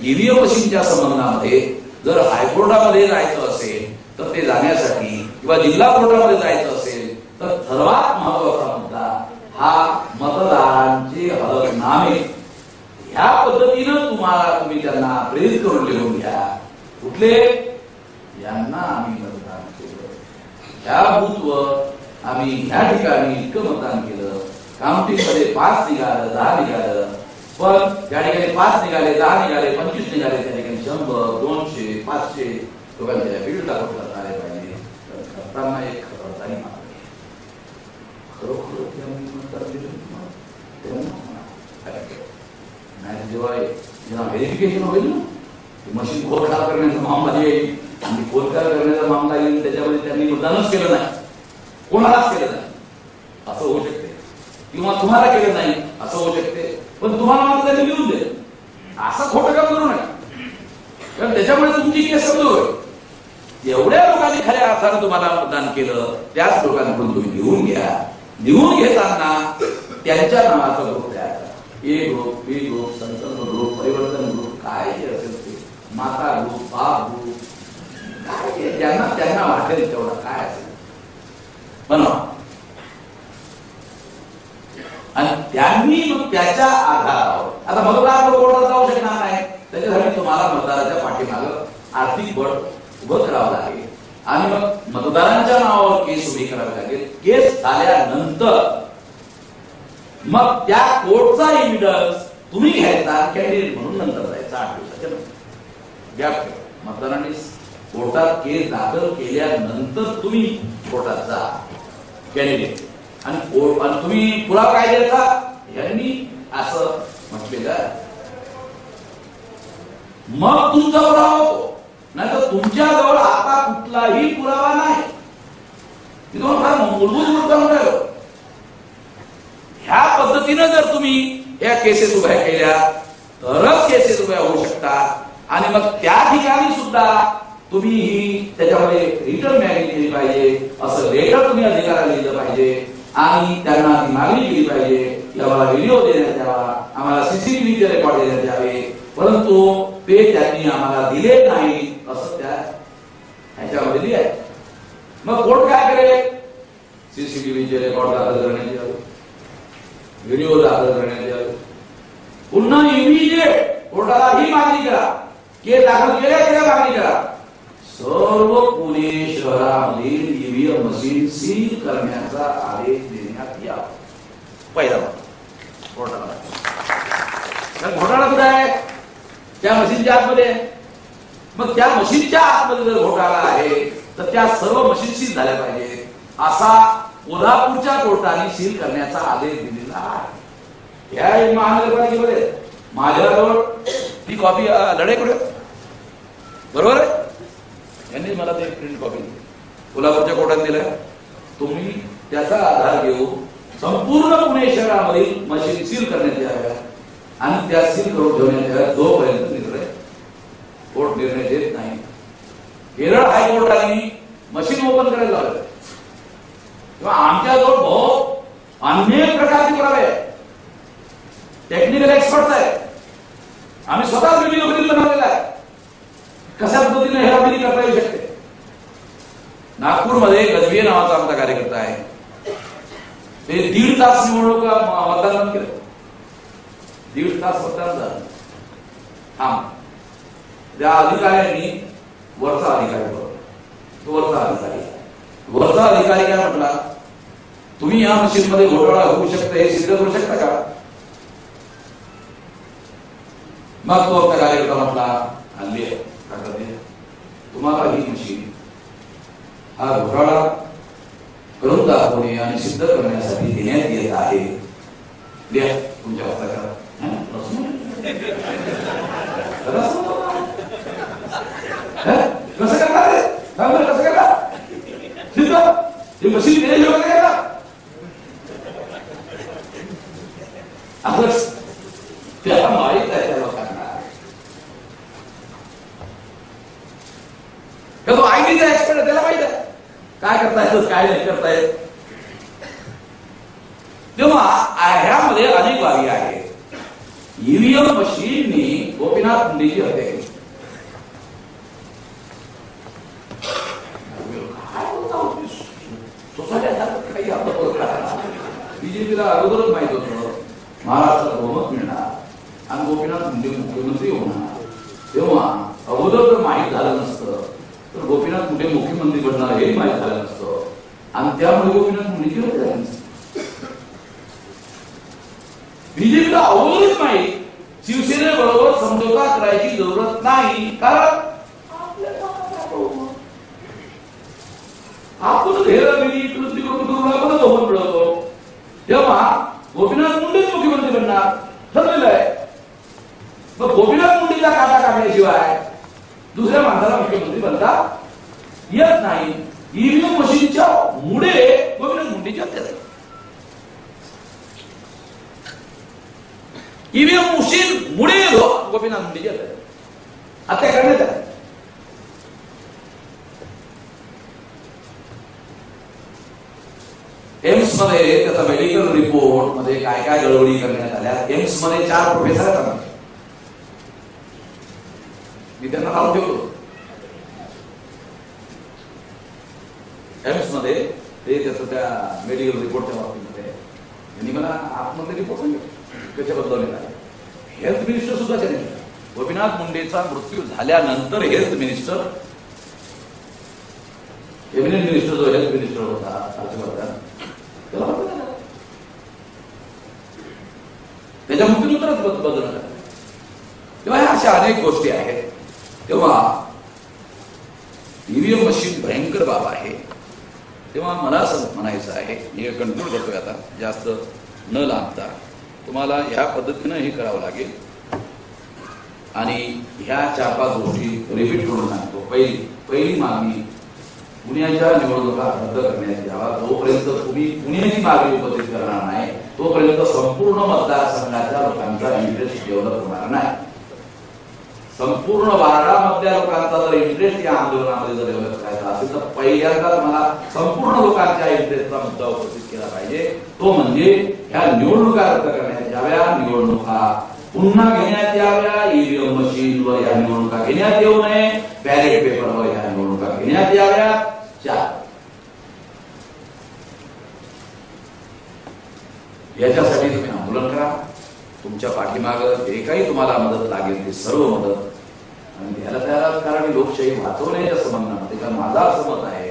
ईव्हीएम मशीनच्या संबंधामध्ये जर हायकोर्टामध्ये जायचं असेल तर ते जाण्यासाठी किंवा जिल्हा कोर्टामध्ये जायचं असेल तर सर्वात महत्वाचा मुद्दा हा मतदारांचे हलफनामे. ह्या पद्धतीनं तुम्ही त्यांना प्रेरित करून लिहून घ्या. कुठले? यांना आम्ही मतदान केलं, ह्या बूथवर आम्ही ह्या ठिकाणी इतकं मतदान केलं. काउंटिंग मध्ये 5 निघालं, 10 निघालं, पण त्या ठिकाणी 5 निघाले, 10 निघाले, 25 निघाले, त्या ठिकाणी 100, 200, 500 लोकांच्या बिल दाखवत आले पाहिजे. करताना एक खबरदारी मागली. खरोखर जेव्हा व्हेरिफिकेशन होईल ना, मशीन खोलकार करण्याचा मामला येईल आणि खोलकार करण्याचा मामला येईल त्याच्यामध्ये त्यांनी मतदानच केलं नाही, कोणालाच केलं नाही असं होऊ शकते, किंवा तुम्हाला केलं नाही असं होऊ शकते. पण तुम्हाला मात्र त्यांनी लिहून दिलं. असं खोटं काम करू नका, कारण त्याच्यामुळे तुमची केस समजू होईल. एवढ्या लोकांनी खऱ्या अर्थानं तुम्हाला मतदान केलं, त्याच लोकांकडून तुम्ही लिहून घ्या. लिहून घेताना त्यांच्या नावाचा ग्रुप तयार करा. ए ग्रुप, बी ग्रुप, संकल्प ग्रुप, परिवर्तन ग्रुप, काय जे असेल ते, माता ग्रुप, बाप ग्रुप, काय ज्यांना त्यांना वाटेल तेवढं काय असेल बनवा. आणि त्यांनी मग त्याच्या आधारावर, आता मतदार कोर्टात जाऊ शकणार नाही, त्याच्यासाठी तुम्हाला मतदाराच्या पाठीमागं आर्थिक बळ उभं करावं लागेल आणि मग मतदारांच्या नावावर केस उभी करावी लागेल. केस झाल्यानंतर मग त्या कोर्टचा एव्हिडन्स तुम्ही घ्यायचा, कॅन्डिडेट म्हणून नंतर जायचा 8 दिवसाच्या नंतर. गॅप मतदारांनी कोर्टात केस दाखल केल्यानंतर तुम्ही कोर्टात जा कॅन्डिडेट, आणि तुम्ही पुरावा काय द्यायचा, यांनी असं म्हटलेलं आहे. मग तुमचा पुरावा होतो. नाही तर तुमच्याजवळ आता कुठलाही पुरावा नाही. मी तुम्हाला फार मूलभूत गोष्ट सांगून राहिलो. ह्या पद्धतीनं जर तुम्ही या केसेस उभ्या केल्या तरच केसेस उभ्या होऊ शकतात. आणि मग त्या ठिकाणी सुद्धा तुम्ही ही त्याच्यामध्ये रिटर्न मागणी केली पाहिजे, असं लेटर तुम्ही अधिकाऱ्याला लिहिलं पाहिजे आणि त्यांना ती मागणी केली पाहिजे की आम्हाला व्हिडिओ देण्यात यावा, आम्हाला सीसीटीव्हीचे रेकॉर्ड देण्यात यावे, परंतु ते त्यांनी आम्हाला दिले नाही असं त्या ह्याच्यामध्ये लिहाय. मग कोर्ट काय करेल, सीसीटीव्हीचे रेकॉर्ड दाखल करण्यात यावे, व्हिडिओ दाखल करण्यात यावे. पुन्हा इमिजिएट कोर्टाला ही मागणी करा, केस दाखल केल्या मागणी करा, सर्व पुणे शहरामधील ईव्हीएम मशीन सील करण्याचा आदेश देण्यात यावा. पहिला घोटाळा. घोटाळा कुठे आहे, त्या मशीनच्या आतमध्ये. मग त्या मशीनच्या आतमध्ये जर घोटाळा आहे तर त्या सर्व मशीन सील झाल्या पाहिजे असा कोल्हापूरच्या कोर्टाने सील करण्याचा आदेश दिलेला आहे. या महानगरपालिकेमध्ये माझ्याजवळ ती कॉपी लढाई कुठे, बरोबर आहे, यांनी मला ते प्रिंट कॉपी कोल्हापूरच्या कोर्टात दिलं. तुम्ही त्याचा आधार घेऊन संपूर्ण पुणे शहरामधील मशीन सील करण्यात याव्या आणि त्या सील करून ठेवण्यात याव्या जोपर्यंत निर्णय कोर्ट निर्णय देत नाही. केरळ हायकोर्टाने मशीन ओपन करायला लावलं किंवा आमच्याजवळ बहुत अनेक प्रकारचे पुरावे आहेत, टेक्निकल एक्सपर्ट आहेत, आम्ही स्वतःच व्हिडिओ क्लिप बनवलेला आहे कशा पद्धतीने हेराफेरी करता येऊ शकते. नागपूरमध्ये गजबे नावाचा आमचा कार्यकर्ता आहे, ते 1.5 तास निवडणूक मतदान केलं, 1.5 तास मतदान झालं. हा त्या अधिकाऱ्यांनी वरचा अधिकारी काय म्हटला, तुम्ही या मशीन मध्ये घोटाळा होऊ शकता हे सिद्ध करू शकता का. मग तो आपला कार्यकर्ता म्हटला, हल्ली आहे तुम्हाला ही मशीन हा घोटाळा करून दाखवणे आणि सिद्ध करण्यासाठी देण्यात येत आहे, द्या तुमच्या हस्ताक्षर. कसं करणार, कसं करणार सिद्ध, ही मशीन दिलेली वगैरे करणार त्याला माहित आहे त्या लोकांना. तो आयटीचा एक्सपर्ट आहे, त्याला माहित आहे काय करता येत काय नाही करता येत. तेव्हा ह्यामध्ये अनेक बाबी आहेत. ईव्हीएम मशीननी गोपीनाथ मुंडेची हत्या केली. बीजेपीला अगोदरच माहित होतं महाराष्ट्रात बहुमत मिळणार आणि गोपीनाथ मुंडे मुख्यमंत्री होणार. तेव्हा अगोदर जर माहीत झालं नसतं तर गोपीनाथ मुंडे मुख्यमंत्री बनणार हेही माहीत झालं नसतं आणि त्यामुळे गोपीनाथ मुंडेची हत्या झाली नसती. बीजेपीला अगोदरच माहीत शिवसेनेबरोबर समझोता करायची जरूरत नाही, कारण आपण हेराफेरी कृती करून आपण बहुमत मिळवतो. तेव्हा गोपीनाथ मुंडेच मुख्यमंत्री बनणार ठरलेलं आहे. मग गोपीनाथ मुंडेचा काटा काढल्याशिवाय दुसऱ्या माणसाला मुख्यमंत्री बनता येत नाही. ईव्हीएम मशीनच्या मुळे गोपीनाथ मुंडेची हत्या झाली. ईव्हीएम मशीन मुळे गोपीनाथ मुंडे हत्या करण्यात आली. एम्स मध्ये त्याचा मेडिकल रिपोर्ट मध्ये काय काय गडबडी करण्यात आल्या. एम्स मध्ये 4 प्रोफेसर आहेत. मी त्यांना नाव ठेवतो. एम्स मध्ये ते त्याचं त्या मेडिकल रिपोर्टच्या बाबतीमध्ये त्यांनी मला आतमध्ये रिपोर्ट सांगितलं कशा बदलवण्यात आले. हेल्थ मिनिस्टर सुद्धा त्यांनी गोपीनाथ मुंडेचा मृत्यू झाल्यानंतर हेल्थ मिनिस्टर कॅबिनेट मिनिस्टर जो हेल्थ मिनिस्टर होता हर्षवर्धन त्याला त्याच्या मृत्यूनंतरच बदलणार. तेव्हा ह्या अशा अनेक गोष्टी आहेत. तेव्हा ईव्हीएम मशीन भयंकर बाब आहे. तेव्हा मला असं म्हणायचं आहे, मी कंट्रोल करतोय आता जास्त न लांबता, तुम्हाला ह्या पद्धतीनं हे करावं लागेल आणि ह्या 4-5 गोष्टी रिपीट करून सांगतो. पहिली मागणी पुण्याच्या निवडणुका रद्द करण्यात यावा. जोपर्यंत तुम्ही पुण्याची मागणी उपस्थित करणार नाही तोपर्यंत संपूर्ण मतदारसंघाच्या लोकांचा इंटरेस्ट डेव्हलप होणार नाही. संपूर्ण 12मधल्या लोकांचा जर इंटरेस्ट या आंदोलनामध्ये जर डेव्हलप करायचा असेल तर पहिल्यांदा मला संपूर्ण लोकांच्या इंटरेस्टचा मुद्दा उपस्थित केला पाहिजे. तो म्हणजे ह्या निवडणुका रद्द करण्यात याव्या, निवडणुका पुन्हा घेण्यात याव्या, ईव्हीएम मशीनवर या निवडणुका घेण्यात येऊ नये, बॅलेट पेपरवर या निवडणुका घेण्यात याव्या. 4 याच्यासाठी तुम्ही आंदोलन करा. तुमच्या पाठीमागं जे काही तुम्हाला मदत लागेल ती सर्व मदत आणि घ्यायला तयार. कारण लोकशाही वाचवण्याच्या संबंधामध्ये कारण माझं असं मत आहे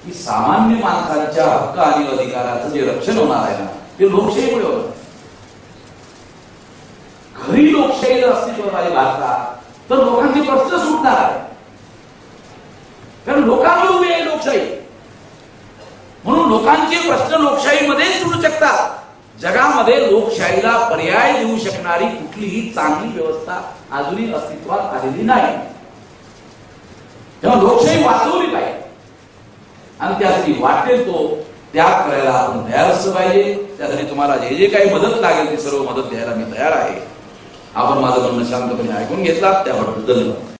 की सामान्य माणसांच्या हक्क आणि अधिकाराचं जे रक्षण होणार आहे ना ते लोकशाहीमुळे होणार. खरी लोकशाही जर अस्तित्वात आली भारतात तर लोकांचे प्रश्न सुटणार आहे. कारण लोकांवर उभी आहे लोकशाही. म्हणून लोकांचे प्रश्न लोकशाहीमध्ये सुटू शकतात. जगामध्ये लोकशाहीला पर्याय देऊ शकणारी कुठलीही चांगली व्यवस्था अजूनही अस्तित्वात आलेली नाही. तेव्हा लोकशाही वाचवली पाहिजे आणि त्यासाठी वाटेल तो त्याग करायला आपण तयार असलं पाहिजे. त्यासाठी तुम्हाला जे जे काही मदत लागेल ती सर्व मदत द्यायला मी तयार आहे. आपण माझं म्हणणं शांतपणे ऐकून घेतला त्याबद्दल धन्यवाद.